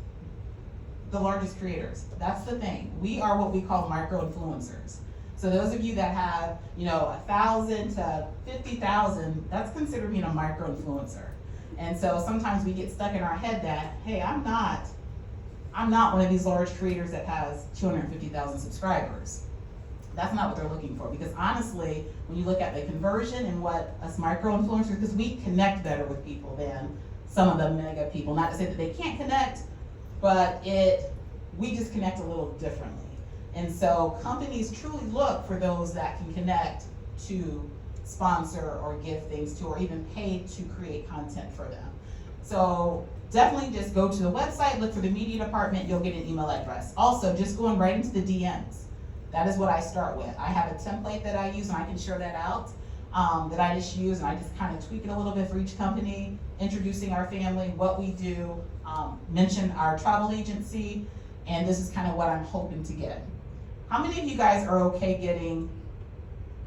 creators. That's the thing. We are what we call micro-influencers. So those of you that have, 1,000 to 50,000, that's considered being a micro-influencer. And so sometimes we get stuck in our head that, hey, I'm not one of these large creators that has 250,000 subscribers. That's not what they're looking for, because honestly, when you look at the conversion and what us micro-influencers, because we connect better with people than some of the mega people. Not to say that they can't connect, but we just connect a little differently. And so companies truly look for those that can connect to sponsor or give things to, or even pay to create content for them. So definitely just go to the website, look for the media department, you'll get an email address. Also, just going right into the DMs. That is what I start with. I have a template that I use and I can share that out. that I just use, and I just kind of tweak it a little bit for each company, introducing our family, what we do, mention our travel agency, and this is kind of what I'm hoping to get. How many of you guys are okay getting,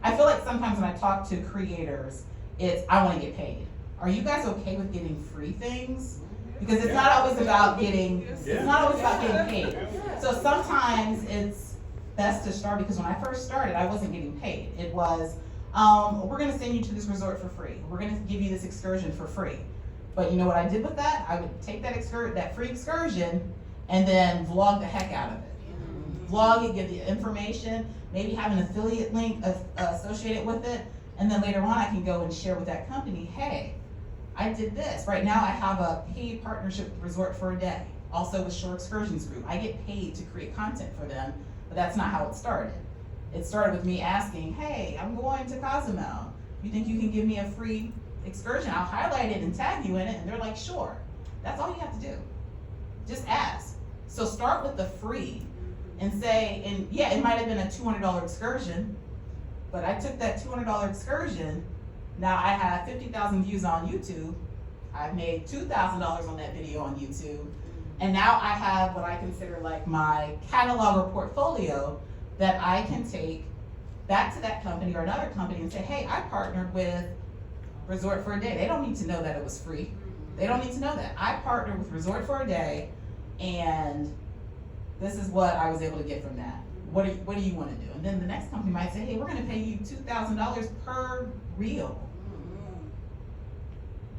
I feel like sometimes when I talk to creators, it's, I want to get paid. Are you guys okay with getting free things? Because it's not always about getting, it's not always about getting paid. So sometimes it's best to start, because when I first started, I wasn't getting paid. It was, we're gonna send you to this resort for free. We're gonna give you this excursion for free. But you know what I did with that? I would take that free excursion and then vlog the heck out of it. Vlog it, give the information, maybe have an affiliate link associated with it, and then later on I can go and share with that company, hey, I did this. Right now I have a paid partnership with Resort for a Day, also with Shore Excursions Group. I get paid to create content for them, but that's not how it started. It started with me asking, hey, I'm going to Cozumel. You think you can give me a free excursion? I'll highlight it and tag you in it. And they're like, sure. That's all you have to do. Just ask. So start with the free and say, and yeah, it might have been a $200 excursion, but I took that $200 excursion. Now I have 50,000 views on YouTube. I've made $2,000 on that video on YouTube. And now I have what I consider like my catalog or portfolio that I can take back to that company or another company and say, hey, I partnered with Resort for a Day. They don't need to know that it was free. They don't need to know that. I partnered with Resort for a Day, and this is what I was able to get from that. What do you want to do? And then the next company might say, hey, we're going to pay you $2,000 per reel.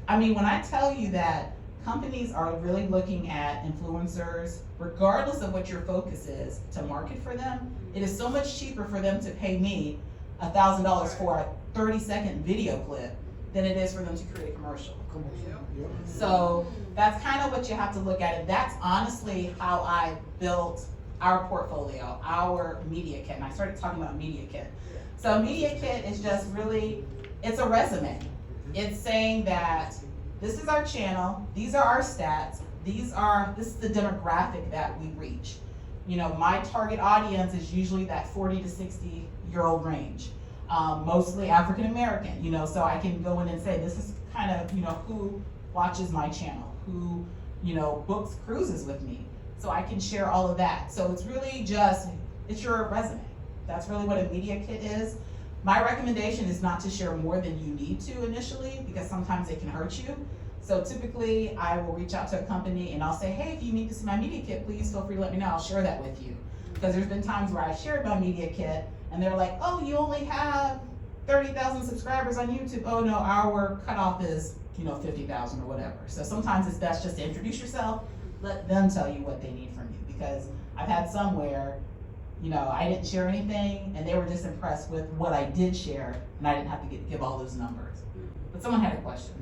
I mean, when I tell you that companies are really looking at influencers, regardless of what your focus is, to market for them, it is so much cheaper for them to pay me $1,000 for a 30-second video clip than it is for them to create a commercial. So that's kind of what you have to look at. And that's honestly how I built our portfolio, our media kit. And I started talking about media kit. So media kit is just really, it's a resume. It's saying that this is our channel, these are our stats, this is the demographic that we reach. You know, my target audience is usually that 40 to 60-year-old range. Mostly African American, you know, so I can go in and say, this is kind of, you know, who watches my channel, who, you know, books cruises with me. So I can share all of that. So it's really just, it's your resume. That's really what a media kit is. My recommendation is not to share more than you need to initially, because sometimes it can hurt you. So typically I will reach out to a company and I'll say, hey, if you need to see my media kit, please feel free to let me know. I'll share that with you. Because there's been times where I shared my media kit and they're like, oh, you only have 30,000 subscribers on YouTube. Oh no, our cutoff is, you know, 50,000 or whatever. So sometimes it's best just to introduce yourself, let them tell you what they need from you. Because I've had some where, you know, I didn't share anything and they were just impressed with what I did share and I didn't have to give all those numbers. But someone had a question.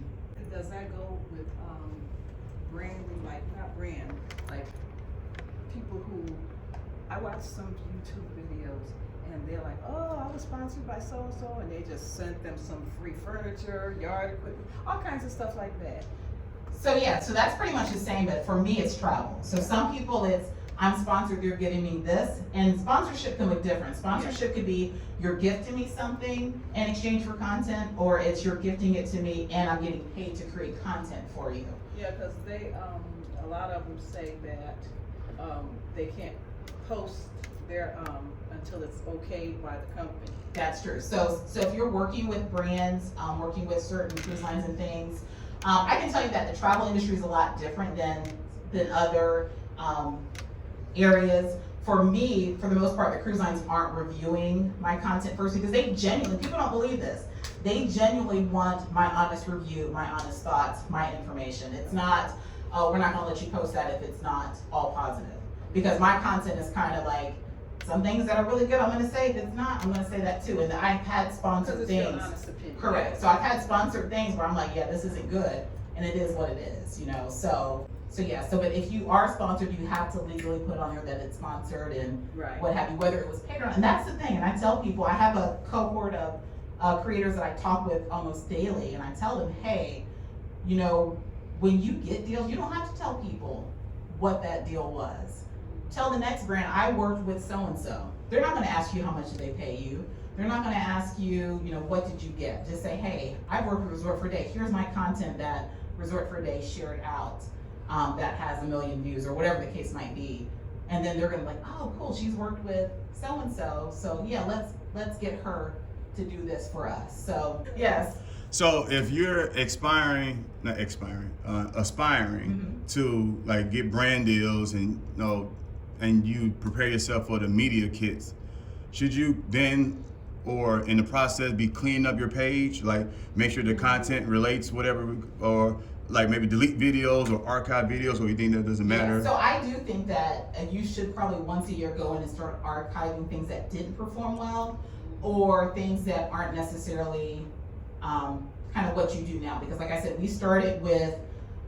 Does that go with branding, like not brand, like people who, I watch some YouTube videos and they're like, oh, I was sponsored by so-and-so, and they just sent them some free furniture, yard equipment, all kinds of stuff like that. So yeah, so that's pretty much the same, but for me it's travel. So some people it's, I'm sponsored, you're giving me this, and sponsorship can look different. Sponsorship could be you're gifting me something in exchange for content, or it's you're gifting it to me and I'm getting paid to create content for you. Yeah, because they, a lot of them say that they can't post their, until it's okayed by the company. That's true. So if you're working with brands, working with certain cruise lines and things, I can tell you that the travel industry is a lot different than other areas. For me, for the most part, the cruise lines aren't reviewing my content first because they genuinely, people don't believe this, they genuinely want my honest review, my honest thoughts, my information. It's not, oh, we're not gonna let you post that if it's not all positive. Because my content is kind of like, some things that are really good, I'm gonna say. If it's not, I'm gonna say that too. And I've had sponsored things. Correct. So I've had sponsored things where I'm like, yeah, this isn't good. And it is what it is, you know? So yeah, but if you are sponsored, you have to legally put on there that it's sponsored and what have you, whether it was paid or not. And that's the thing, and I tell people, I have a cohort of creators that I talk with almost daily, and I tell them, hey, you know, when you get deals, you don't have to tell people what that deal was. Tell the next brand, I worked with so-and-so. They're not gonna ask you how much did they pay you. They're not gonna ask you, what did you get? Just say, hey, I've worked with Resort for a Day. Here's my content that Resort for a Day shared out that has 1 million views or whatever the case might be. And then they're gonna be like, oh, cool, she's worked with so-and-so. So yeah, let's get her to do this for us. So yes. So if you're aspiring to like get brand deals and and you prepare yourself for the media kits, should you then or in the process be cleaning up your page, like make sure the content relates whatever, or like maybe delete videos or archive videos, or you think that doesn't matter? Yeah, so I do think that you should probably once a year go in and start archiving things that didn't perform well or things that aren't necessarily kind of what you do now. Because like I said, we started with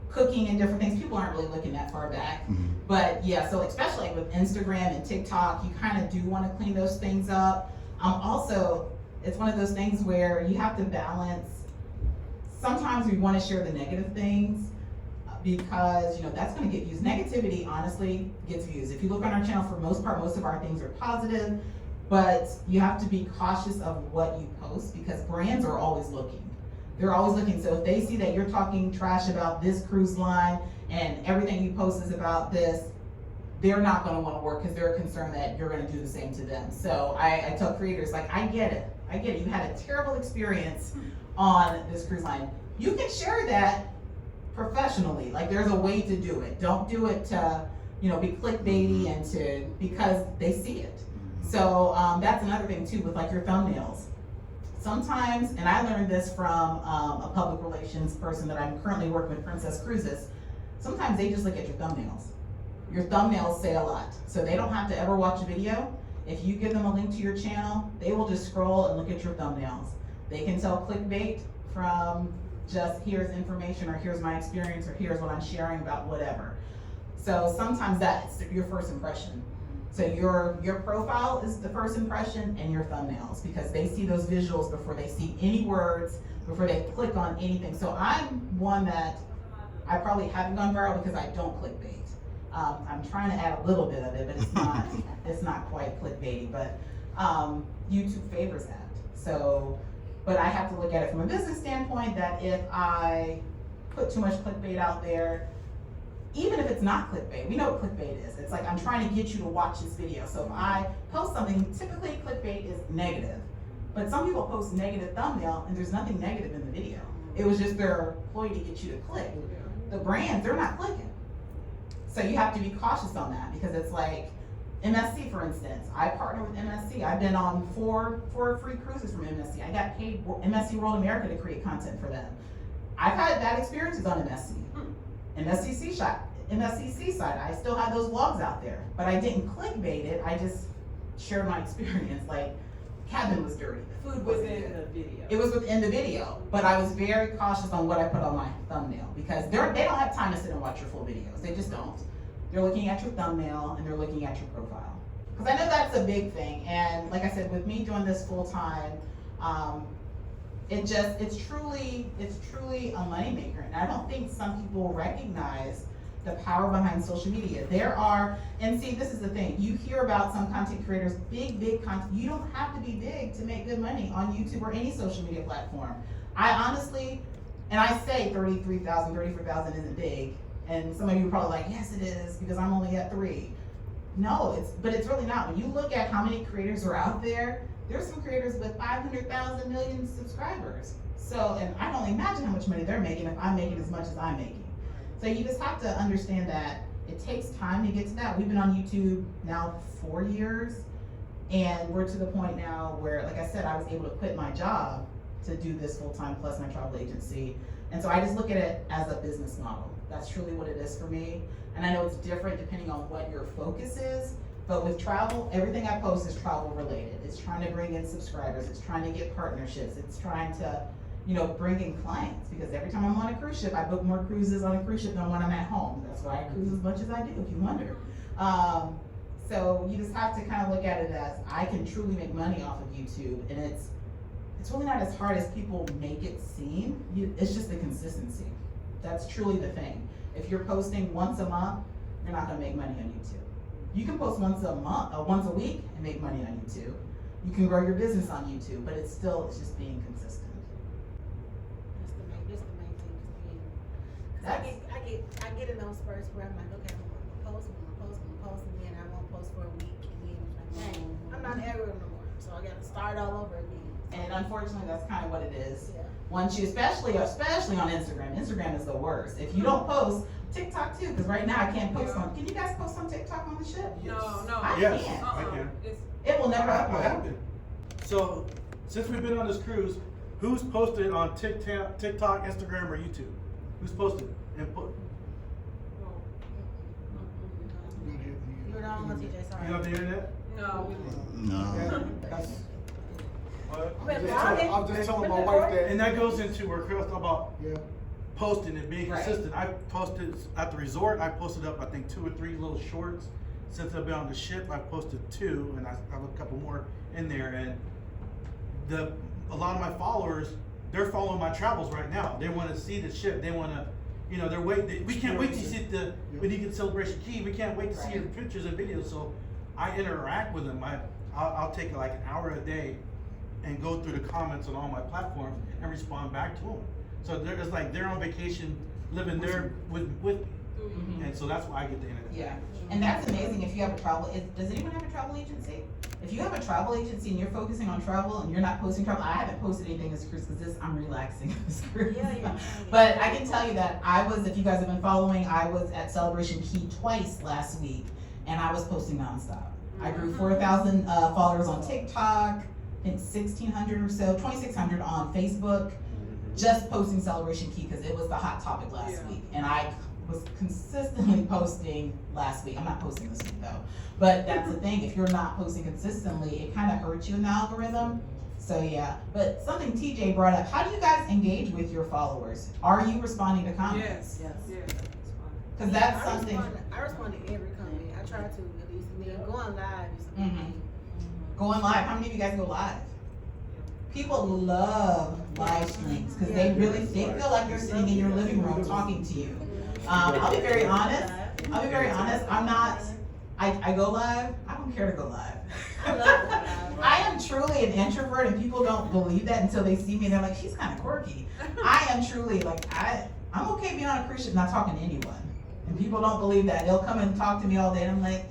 cooking and different things. People aren't really looking that far back. Mm-hmm. But yeah, so especially like with Instagram and TikTok, you kind of do want to clean those things up. Also, it's one of those things where you have to balance. Sometimes we want to share the negative things because that's going to get views. Negativity honestly gets views. If you look on our channel, for most part, most of our things are positive, but you have to be cautious of what you post because brands are always looking. They're always looking. So if they see that you're talking trash about this cruise line and everything you post is about this, they're not going to want to work because they're concerned that you're going to do the same to them. So I tell creators, like, I get it. You had a terrible experience on this cruise line. You can share that professionally. Like, there's a way to do it. Don't do it to, be clickbaity and because they see it. So that's another thing too with like your thumbnails. Sometimes, and I learned this from a public relations person that I'm currently working with, Princess Cruises, sometimes they just look at your thumbnails. Your thumbnails say a lot. So they don't have to ever watch a video. If you give them a link to your channel, they will just scroll and look at your thumbnails. They can tell clickbait from just here's information or here's my experience or here's what I'm sharing about whatever. So sometimes that's your first impression. So your profile is the first impression and your thumbnails because they see those visuals before they see any words, before they click on anything. So I'm one that I probably haven't gone viral because I don't clickbait. I'm trying to add a little bit of it, but it's not quite clickbaity, but YouTube favors that. So, but I have to look at it from a business standpoint that if I put too much clickbait out there, even if it's not clickbait, we know what clickbait is. It's like I'm trying to get you to watch this video. So if I post something, typically clickbait is negative, but some people post negative thumbnail and there's nothing negative in the video. It was just their ploy to get you to click. The brands, they're not clicking. So you have to be cautious on that because it's like MSC, for instance. I partner with MSC. I've been on four free cruises from MSC. I got paid MSC World America to create content for them. I've had bad experiences on MSC. MSCC side, I still had those vlogs out there, but I didn't clickbait it. I just shared my experience. Like, cabin was dirty, the food was within the video. It was within the video, but I was very cautious on what I put on my thumbnail because they don't have time to sit and watch your full videos. They just don't. They're looking at your thumbnail and they're looking at your profile. Because I know that's a big thing, and like I said, with me doing this full time, it's truly a moneymaker, and I don't think some people recognize the power behind social media. And see, this is the thing, you hear about some content creators, big content, you don't have to be big to make good money on YouTube or any social media platform. I honestly, and I say 34,000 isn't big, and some of you are probably like, yes it is, because I'm only at 3. No, but it's really not. When you look at how many creators are out there, there's some creators with 500,000 million subscribers. So, and I can only imagine how much money they're making if I'm making as much as I'm making. So you just have to understand that it takes time to get to that. We've been on YouTube now 4 years, and we're to the point now where, like I said, I was able to quit my job to do this full time plus my travel agency. And so I just look at it as a business model. That's truly what it is for me. And I know it's different depending on what your focus is, but with travel, everything I post is travel related. It's trying to bring in subscribers. It's trying to get partnerships. It's trying to, bring in clients, because every time I'm on a cruise ship, I book more cruises on a cruise ship than when I'm at home. That's why I cruise as much as I do, if you wonder. So you just have to kind of look at it as I can truly make money off of YouTube, and it's really not as hard as people make it seem. It's just the consistency. That's truly the thing. If you're posting once a month, you're not gonna make money on YouTube. You can post once a week and make money on YouTube. you can grow your business on YouTube, but it's just being consistent. That's the main thing. I get in those spurts where I'm like, okay, I'm gonna post, and then I won't post for a week, and then it's like, dang, I'm not everywhere no more, so I gotta start all over again. And unfortunately, that's kind of what it is. Yeah. Once you, especially on Instagram. Instagram is the worst. If you don't post, TikTok too, because right now I can't post on. Can you guys post on TikTok on the ship? No. I Yes, can't. I can. It will never What upload. happened? So, since we've been on this cruise, who's posted on TikTok, Instagram, or YouTube? Who's posted and put? You're the only one, TJ, sorry. You have the internet? No. No. I'm just telling my wife that. And that goes into where Chris talked about Yeah. posting and being Right. consistent. I posted at the resort. I posted up, I think, 2 or 3 little shorts. Since I've been on the ship, I posted 2, and I have a couple more in there. And a lot of my followers, they're following my travels right now. They want to see the ship. They want to, we can't wait to see when you get Celebration Key. We can't wait to see your pictures and videos. So I interact with them. I'll take like an hour a day and go through the comments on all my platforms and respond back to them. So it's like they're on vacation, living there with me. Mhm. And so that's why I get the internet. Yeah, and that's amazing if you have a travel, does anyone have a travel agency? If you have a travel agency and you're focusing on travel and you're not posting travel, I haven't posted anything this cruise because I'm relaxing this cruise. But I can tell you that if you guys have been following, I was at Celebration Key twice last week and I was posting nonstop. I grew 4,000 followers on TikTok, I think 1,600 or so, 2,600 on Facebook, just posting Celebration Key because it was the hot topic last week. And I was consistently posting last week. I'm not posting this week though. But that's the thing, if you're not posting consistently, it kind of hurts you in the algorithm. So yeah, but something TJ brought up, how do you guys engage with your followers? Are you responding to comments? Yes. Because that's something. I respond to every comment. I try to at least. And then going live is a big thing. Going live, how many of you guys go live? People love live streams because they feel like they're sitting in your living room talking to you. I'll be very honest. I go live. I don't care to go live. I am truly an introvert, and people don't believe that until they see me. And they're like, she's kind of quirky. I am truly I'm okay being on a cruise ship, not talking to anyone. And people don't believe that. They'll come and talk to me all day, and I'm like,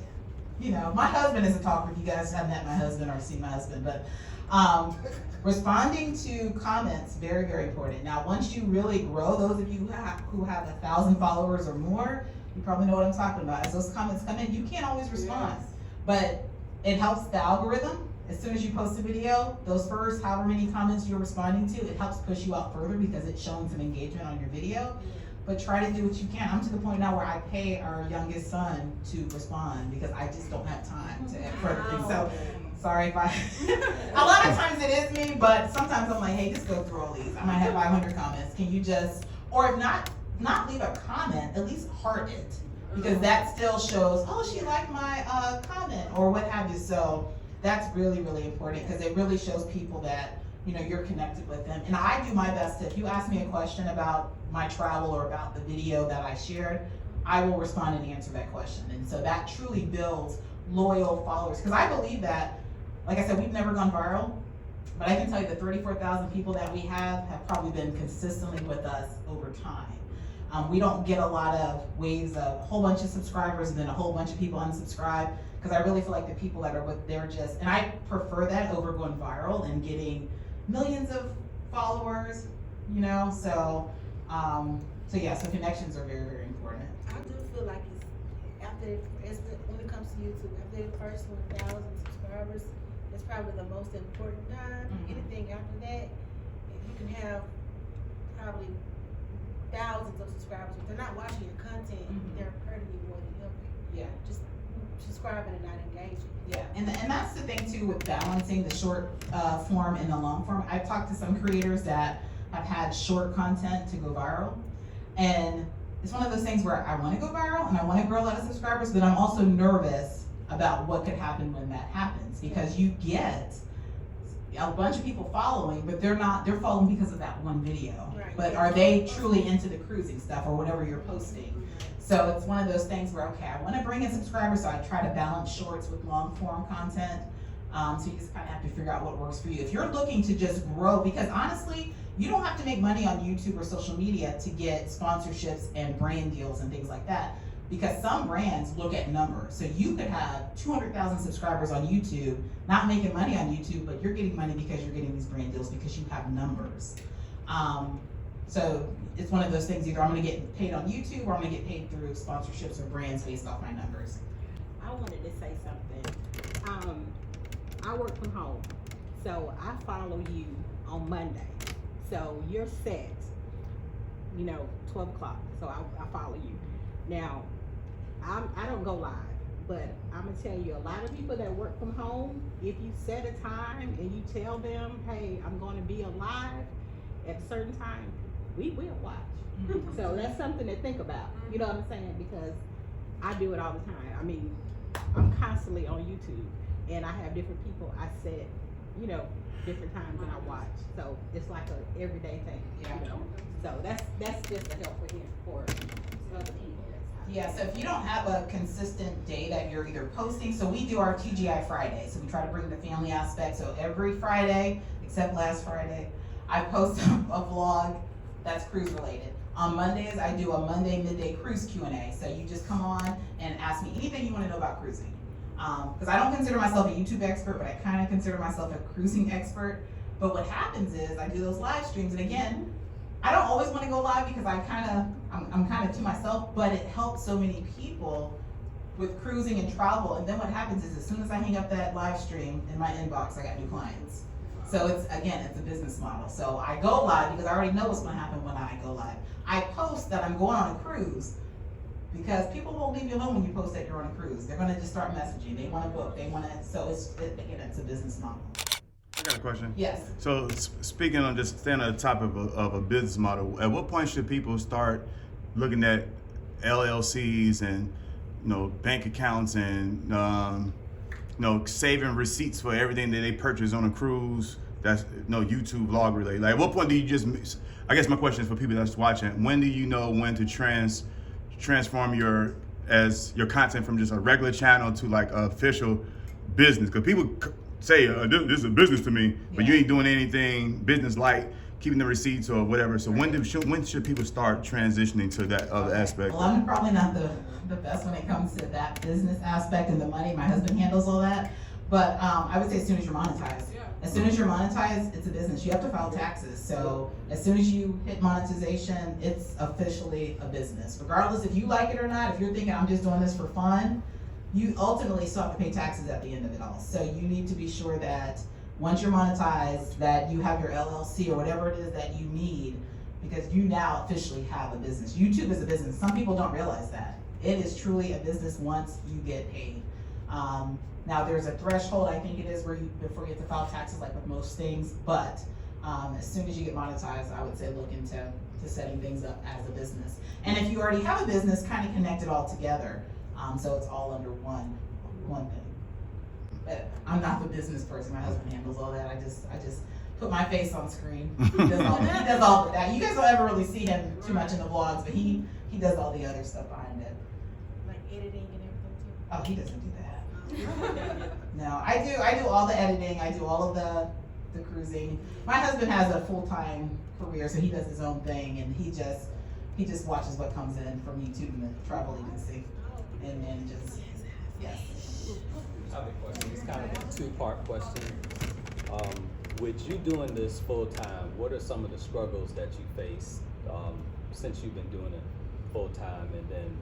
my husband is a talker. If you guys have met my husband or seen my husband, but responding to comments, very, very important. Now, once you really grow, those of you who have 1,000 followers or more, you probably know what I'm talking about. As those comments come in, you can't always respond, but it helps the algorithm. As soon as you post a video, those first however many comments you're responding to, it helps push you out further because it's showing some engagement on your video. But try to do what you can. I'm to the point now where I pay our youngest son to respond because I just don't have time for everything. So sorry if a lot of times it is me, but sometimes I'm like, hey, just go through all these. I might have 500 comments. Can you or if not leave a comment, at least heart it. Because that still shows, oh, she liked my comment or what have you. So that's really, really important because it really shows people that, you're connected with them. And I do my best if you ask me a question about my travel or about the video that I shared, I will respond and answer that question. And so that truly builds loyal followers. Because I believe that, like I said, we've never gone viral, but I can tell you the 34,000 people that we have probably been consistently with us over time. We don't get a lot of waves of a whole bunch of subscribers and then a whole bunch of people unsubscribe because I really feel like the people that are and I prefer that over going viral and getting millions of followers, so connections are very, very important. I do feel like when it comes to YouTube, after the first 1,000 subscribers, it's probably the most important time. Anything after that, you can have probably thousands of subscribers. If they're not watching your content, they're hurting you more than helping. Yeah. Just subscribing and not engaging. Yeah, and that's the thing too with balancing the short form and the long form. I've talked to some creators that have had short content to go viral, and it's one of those things where I want to go viral and I want to grow a lot of subscribers, but I'm also nervous about what could happen when that happens because you get a bunch of people following, but they're following because of that one video. Right. But are they truly into the cruising stuff or whatever you're posting? So it's one of those things where, okay, I want to bring in subscribers, so I try to balance shorts with long form content. So you just kind of have to figure out what works for you. If you're looking to just grow, because honestly, you don't have to make money on YouTube or social media to get sponsorships and brand deals and things like that. Because some brands look at numbers. So you could have 200,000 subscribers on YouTube, not making money on YouTube, but you're getting money because you're getting these brand deals because you have numbers. So it's one of those things, either I'm gonna get paid on YouTube or I'm gonna get paid through sponsorships or brands based off my numbers. I wanted to say something. I work from home, so I follow you on Monday. So you're set, 12 o'clock, so I follow you. Now, I don't go live, but I'm gonna tell you, a lot of people that work from home, if you set a time and you tell them, hey, I'm gonna be alive at a certain time, we will watch. So that's something to think about, you know what I'm saying? Because I do it all the time. I mean, I'm constantly on YouTube, and I have different people I set, different times and I watch. So it's like a everyday thing, So that's just a help for other people. Yeah, so if you don't have a consistent day that you're either posting, so we do our TGI Friday, so we try to bring the family aspect. So every Friday, except last Friday, I post a vlog that's cruise related. On Mondays, I do a Monday midday cruise Q&A. So you just come on and ask me anything you want to know about cruising. Because I don't consider myself a YouTube expert, but I kind of consider myself a cruising expert. But what happens is I do those live streams, and again, I don't always want to go live because I'm kind of to myself, but it helps so many people with cruising and travel. And then what happens is as soon as I hang up that live stream in my inbox, I got new clients. So it's a business model. So I go live because I already know what's going to happen when I go live. I post that I'm going on a cruise because people won't leave you alone when you post that you're on a cruise. They're going to just start messaging. They want to book. They want to. So it's a business model. I got a question. Yes. So speaking on just staying on the topic of a business model, at what point should people start looking at LLCs and bank accounts and saving receipts for everything that they purchase on a cruise that's YouTube vlog related? Like, at what point do you just? I guess my question is for people that's watching. When do you know when to transform your content from just a regular channel to like an official business? Because people say this is a business to me, but you ain't doing anything business-like, keeping the receipts or whatever. So when should people start transitioning to that other aspect? Well, I'm probably not the best when it comes to that business aspect and the money. My husband handles all that. But I would say as soon as you're monetized. As soon as you're monetized, it's a business. You have to file taxes. So as soon as you hit monetization, it's officially a business. Regardless if you like it or not, if you're thinking I'm just doing this for fun, you ultimately still have to pay taxes at the end of it all. So you need to be sure that once you're monetized, that you have your LLC or whatever it is that you need, because you now officially have a business. YouTube is a business. Some people don't realize that. It is truly a business once you get paid. Now there's a threshold, I think it is, before you have to file taxes, like with most things, but as soon as you get monetized, I would say look into setting things up as a business. And if you already have a business, kind of connect it all together, so it's all under one thing. But I'm not the business person. My husband handles all that. I just put my face on screen. He does all of that. You guys don't ever really see him too much in the vlogs, but he does all the other stuff behind it. Like editing and everything too? Oh, he doesn't do that. No, I do all the editing. I do all of the cruising. My husband has a full-time career, so he does his own thing, and he just watches what comes in from YouTube and the travel agency, and then just yes. I have a question. It's kind of a two-part question. With you doing this full-time, what are some of the struggles that you face since you've been doing it full-time, and then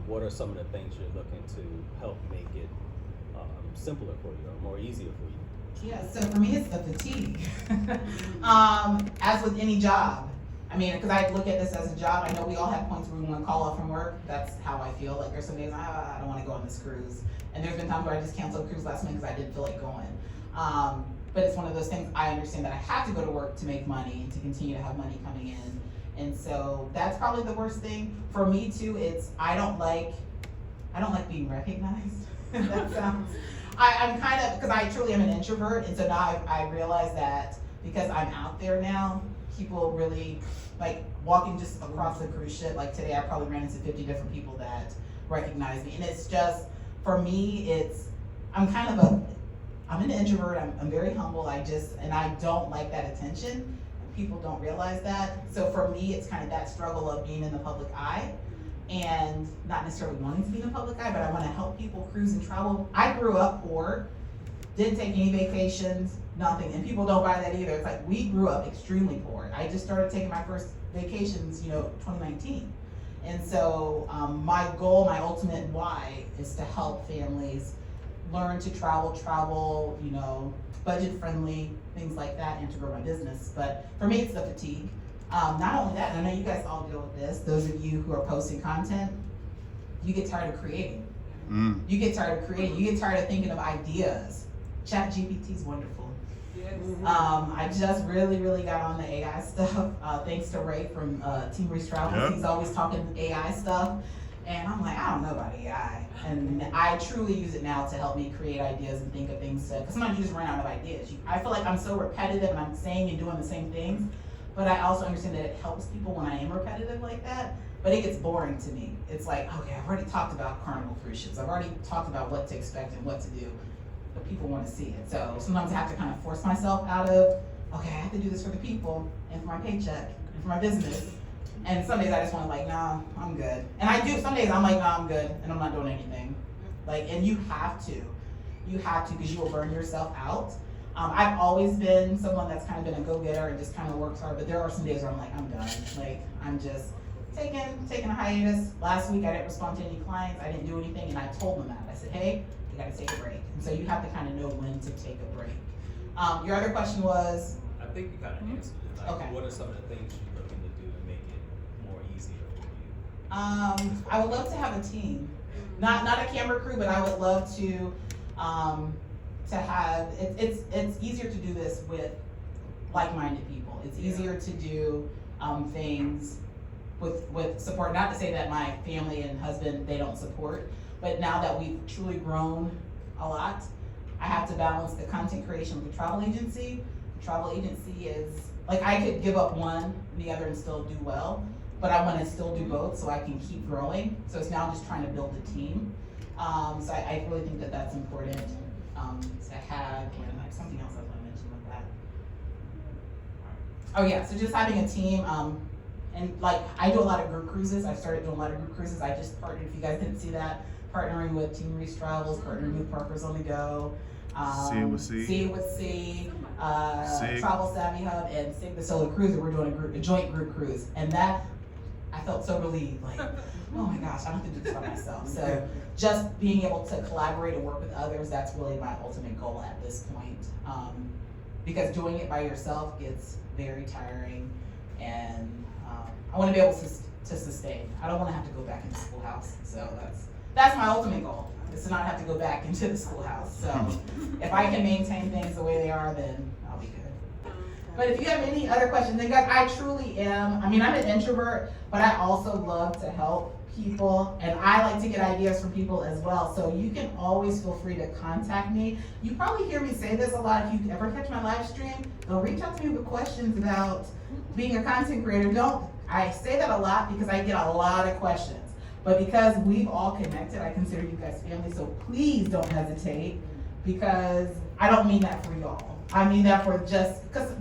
what are some of the things you're looking to help make it simpler for you or more easier for you? Yeah, so for me, it's the fatigue. As with any job, I mean, because I look at this as a job. I know we all have points where we want to call off from work. That's how I feel. Like there's some days I don't want to go on this cruise, and there's been times where I just canceled a cruise last minute because I didn't feel like going. But it's one of those things. I understand that I have to go to work to make money, to continue to have money coming in, and so that's probably the worst thing for me too. I don't like being recognized. That sounds. I'm kind of, because I truly am an introvert, and so now I realize that because I'm out there now, people really, like walking just across the cruise ship, like today I probably ran into 50 different people that recognize me, and it's just, for me, I'm kind of I'm an introvert, I'm very humble, and I don't like that attention. People don't realize that. So for me, it's kind of that struggle of being in the public eye and not necessarily wanting to be in the public eye, but I want to help people cruise and travel. I grew up poor, didn't take any vacations, nothing, and people don't buy that either. It's like we grew up extremely poor. I just started taking my first vacations, 2019. And so my goal, my ultimate why is to help families learn to travel, budget friendly, things like that, and to grow my business. But for me, it's the fatigue. Not only that, and I know you guys all deal with this, those of you who are posting content, you get tired of creating. You get tired of creating, you get tired of thinking of ideas. ChatGPT is wonderful. I just really got on the AI stuff, thanks to Ray from Team Reese Travels. Yep. He's always talking AI stuff. And I'm like, I don't know about AI. And I truly use it now to help me create ideas and think of things. Because sometimes you just run out of ideas. I feel like I'm so repetitive and I'm saying and doing the same things. But I also understand that it helps people when I am repetitive like that. But it gets boring to me. It's like, okay, I've already talked about Carnival cruise ships. I've already talked about what to expect and what to do. But people want to see it. So sometimes I have to kind of force myself out of, okay, I have to do this for the people and for my paycheck and for my business. And some days I just want to nah, I'm good. And I do, some days I'm like, nah, I'm good, and I'm not doing anything. And you have to, because you will burn yourself out. I've always been someone that's kind of been a go-getter and just kind of works hard, but there are some days where I'm like, I'm done. I'm just taking a hiatus. Last week I didn't respond to any clients, I didn't do anything, and I told them that. I said, hey, you gotta take a break. And so you have to kind of know when to take a break. Your other question was? I think you kind of answered it. Okay. What are some of the things you're looking to do to make it more easier for you? I would love to have a team, not a camera crew, but I would love to have. It's easier to do this with like-minded people. It's easier to do things with support. Not to say that my family and husband, they don't support, but now that we've truly grown a lot, I have to balance the content creation with the travel agency. The travel agency is I could give up one, the other, and still do well. But I want to still do both so I can keep growing. So it's now just trying to build a team. So I really think that that's important to have. And there's something else I want to mention with that. Oh yeah, so just having a team. And I do a lot of group cruises. I started doing a lot of group cruises. I just partnered, if you guys didn't see that, partnering with Team Reese Travels, partnering with Parker's on the Go. See It With C, Travel Savvy Hub, and Sig the Solo Cruiser. We're doing a joint group cruise. And that, I felt so relieved, oh my gosh, I don't have to do this by myself. So just being able to collaborate and work with others, that's really my ultimate goal at this point. Because doing it by yourself gets very tiring, and I want to be able to sustain. I don't want to have to go back into schoolhouse. So that's my ultimate goal, is to not have to go back into the schoolhouse. So if I can maintain things the way they are, then I'll be good. But if you have any other questions, then guys, I truly am. I'm an introvert, but I also love to help people, and I like to get ideas from people as well. So you can always feel free to contact me. You probably hear me say this a lot. If you ever catch my live stream, don't reach out to me with questions about being a content creator. I say that a lot because I get a lot of questions. But because we've all connected, I consider you guys family, so please don't hesitate, because I don't mean that for y'all. I mean that for because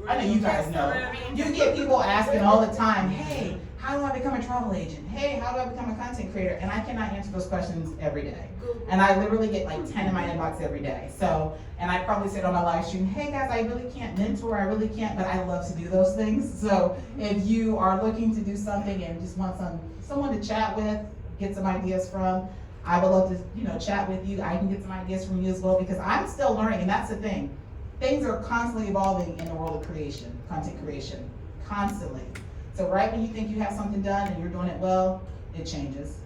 I know you guys know. You get people asking all the time, hey, how do I become a travel agent? Hey, how do I become a content creator? And I cannot answer those questions every day. And I literally get 10 in my inbox every day. So, and I probably said on my live stream, hey guys, I really can't mentor, I really can't, but I love to do those things. So if you are looking to do something and just want someone to chat with, get some ideas from, I would love to, chat with you. I can get some ideas from you as well, because I'm still learning, and that's the thing. Things are constantly evolving in the world of creation, content creation, constantly. So right when you think you have something done and you're doing it well, it changes.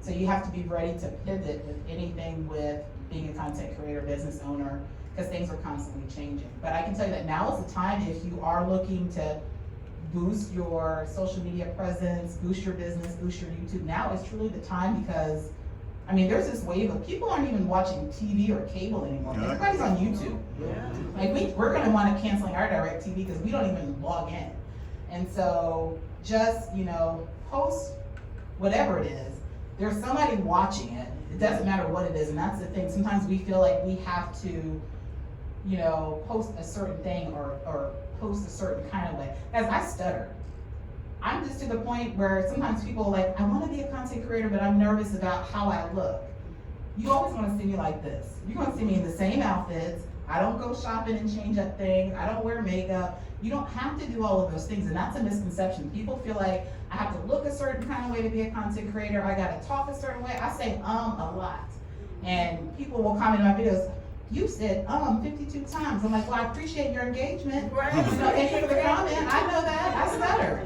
So you have to be ready to pivot with anything with being a content creator, business owner, because things are constantly changing. But I can tell you that now is the time, if you are looking to boost your social media presence, boost your business, boost your YouTube, now is truly the time, because there's this wave of people aren't even watching TV or cable anymore. Everybody's on YouTube. We're gonna want to canceling our direct TV because we don't even log in. And so just, post whatever it is, there's somebody watching it. It doesn't matter what it is, and that's the thing. Sometimes we feel like we have to, you know, post a certain thing or post a certain kind of way. As I stutter. I'm just to the point where sometimes people are like, I want to be a content creator, but I'm nervous about how I look. You always want to see me like this. You're going to see me in the same outfits. I don't go shopping and change up things. I don't wear makeup. You don't have to do all of those things, and that's a misconception. People feel like I have to look a certain kind of way to be a content creator. I got to talk a certain way. I say a lot. And people will comment on my videos, you said 52 times. I'm like, well, I appreciate your engagement. Right. You know, thank you for the comment. I know that. I stutter.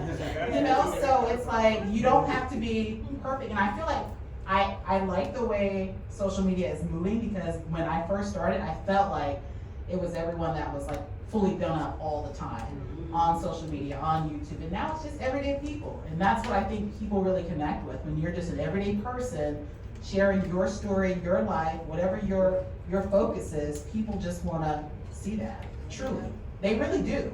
You know, so it's like, you don't have to be perfect. And I feel like I like the way social media is moving, because when I first started, I felt like it was everyone that was like fully done up all the time on social media, on YouTube. And now it's just everyday people. And that's what I think people really connect with. When you're just an everyday person sharing your story, your life, whatever your focus is, people just want to see that, truly. They really do.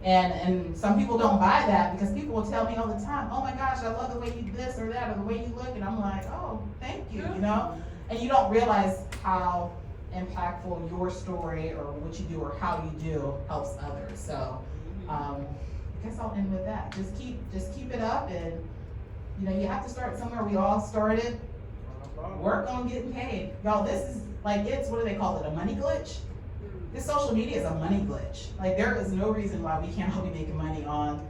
And some people don't buy that, because people will tell me all the time, oh my gosh, I love the way you this or that, or the way you look, and I'm like, oh, thank you, you know? And you don't realize how impactful your story or what you do or how you do helps others. So I guess I'll end with that. Just keep it up, and you know, you have to start somewhere. We all started. Work on getting paid. Y'all, this is like, it's, what do they call it, a money glitch? This social media is a money glitch. Like, there is no reason why we can't all be making money on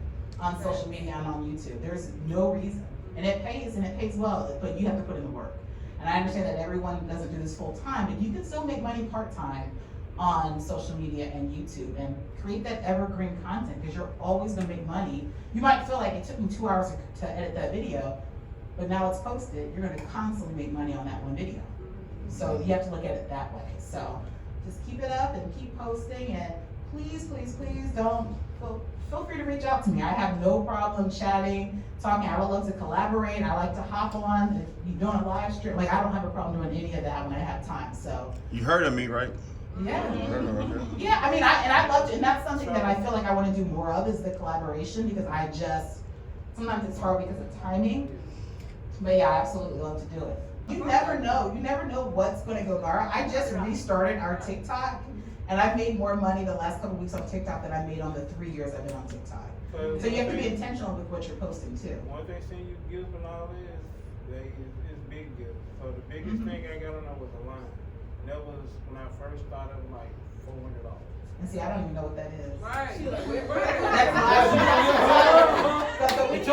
social media and on YouTube. There's no reason. And it pays well, but you have to put in the work. And I understand that everyone doesn't do this full time, but you can still make money part-time on social media and YouTube, and create that evergreen content, because you're always gonna make money. You might feel like it took me 2 hours to edit that video, but now it's posted, you're gonna constantly make money on that one video. So you have to look at it that way. So just keep it up and keep posting, and please, please, please don't, feel free to reach out to me. I have no problem chatting, talking. I would love to collaborate. I like to hop on, if you're doing a live stream, like, I don't have a problem doing any of that when I have time, so. You heard of me, right? Yeah. Yeah, I mean, I love to, and that's something that I feel like I wanna do more of, is the collaboration, because sometimes it's hard because of timing. But yeah, I absolutely love to do it. You never know what's gonna go viral. I just restarted our TikTok, and I've made more money the last couple weeks on TikTok than I made on the 3 years I've been on TikTok. So you have to be intentional with what you're posting too. One thing seeing you gifts and all this, is big gifts. So the biggest thing I got on there was a line. That was when I first started, like $400. And see, I don't even know what that is. Right. That's my I don't even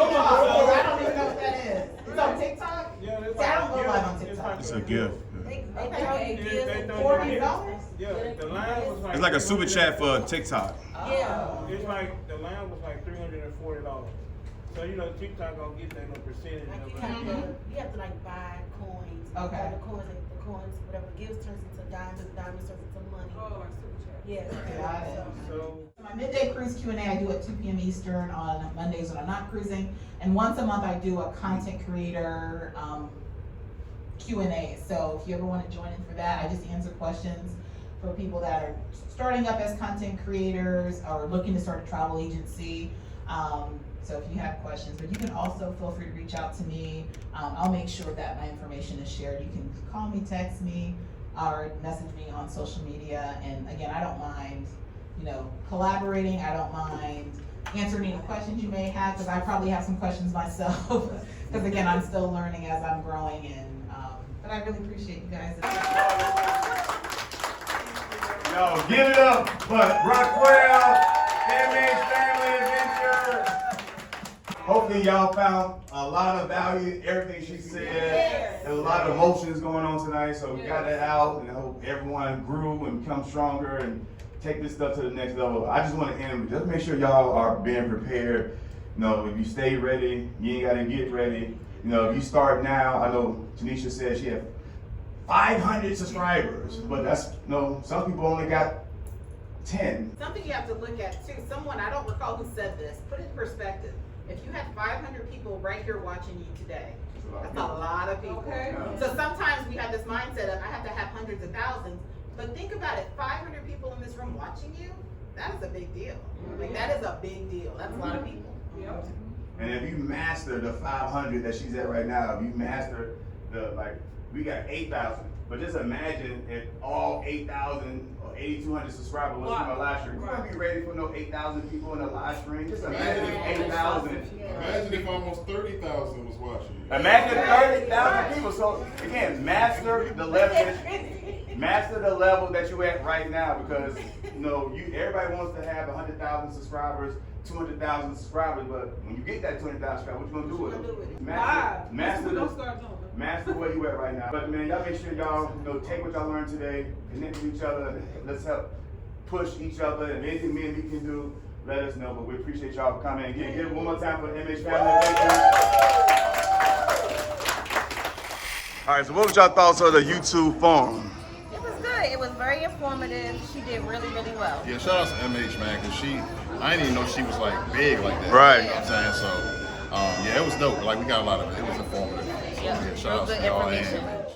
know what that is. It's on TikTok? Yeah, See, I don't go live on TikTok. It's a gift. $40? Yeah, the line was like. It's like a super chat for TikTok. Yeah. It's like, the line was like $340. So, you know, TikTok gonna get that no percentage Like of it. you have to like buy coins. Okay. Like the coins, whatever gives turns into diamonds, diamonds turns into money. Oh, our super chat. Yeah. Got it. So, My midday cruise Q&A I do at 2 p.m. Eastern on Mondays when I'm not cruising, and once a month I do a content creator Q&A. So if you ever want to join in for that, I just answer questions for people that are starting up as content creators or looking to start a travel agency. So if you have questions, but you can also feel free to reach out to me. I'll make sure that my information is shared. You can call me, text me, or message me on social media. And again, I don't mind, collaborating. I don't mind answering any questions you may have, because I probably have some questions myself. Because again, I'm still learning as I'm growing. But I really appreciate you guys. Yo, give it up for Racquelle, Handmaid's Family Adventure. Hopefully y'all found a lot of value in everything she said. There's a lot of emotions going on tonight, so we got that out, and I hope everyone grew and become stronger and take this stuff to the next level. I just want to end with just make sure y'all are being prepared. If you stay ready, you ain't got to get ready. If you start now, I know Tanisha said she had 500 subscribers, but that's, some people only got 10. Something you have to look at too, I don't recall who said this, put it in perspective. If you had 500 people right here watching you today, that's a lot of people. Okay. So sometimes we have this mindset of I have to have hundreds of thousands, but think about it, 500 people in this room watching you, that is a big deal. Like, that is a big deal. That's a lot of people. Yep. And if you master the 500 that she's at right now, if you master we got 8,000. But just imagine if all 8,000 or 8,200 subscribers was from a live stream. We're gonna be ready for no 8,000 people in a live stream. Just imagine if 8,000. Imagine if almost 30,000 was watching you. Imagine 30,000 people. So again, master the level that you're at right now, because everybody wants to have 100,000 subscribers, 200,000 subscribers, but when you get that 200,000 subscribers, what you gonna do with it? Master where you at right now. But man, y'all make sure y'all take what y'all learned today, connect with each other. Let's help push each other. And anything me and me can do, let us know. But we appreciate y'all for coming. Again, give it one more time for the MH family. Thank you. All right, so what was y'all thoughts of the YouTube forum? It was good. It was very informative. She did really, really well. Yeah, shout out to MH, man, because I didn't even know she was like big like that. Right. You know what I'm saying? So, yeah, it was dope. Like, we got a lot of it. It was informative. So, yeah, shout out to y'all and MH.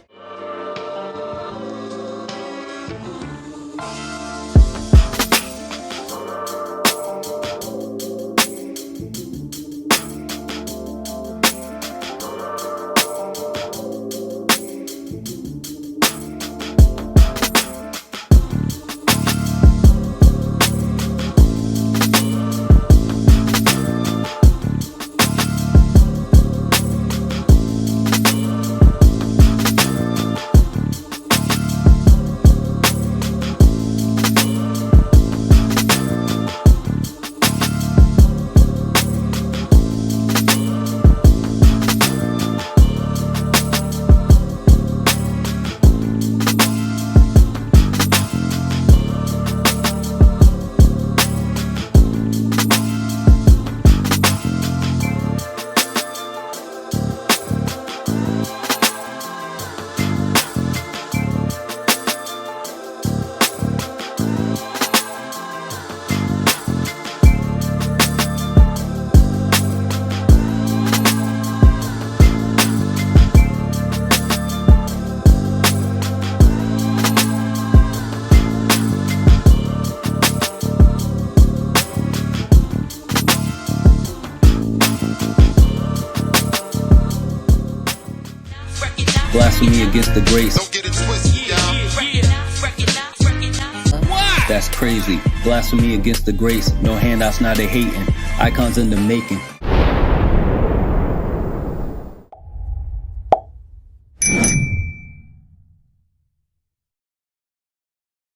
Blasphemy against the grace. Don't get it twisted, y'all. That's crazy. Blasphemy against the grace. No handouts, now they hating. Icons in the making.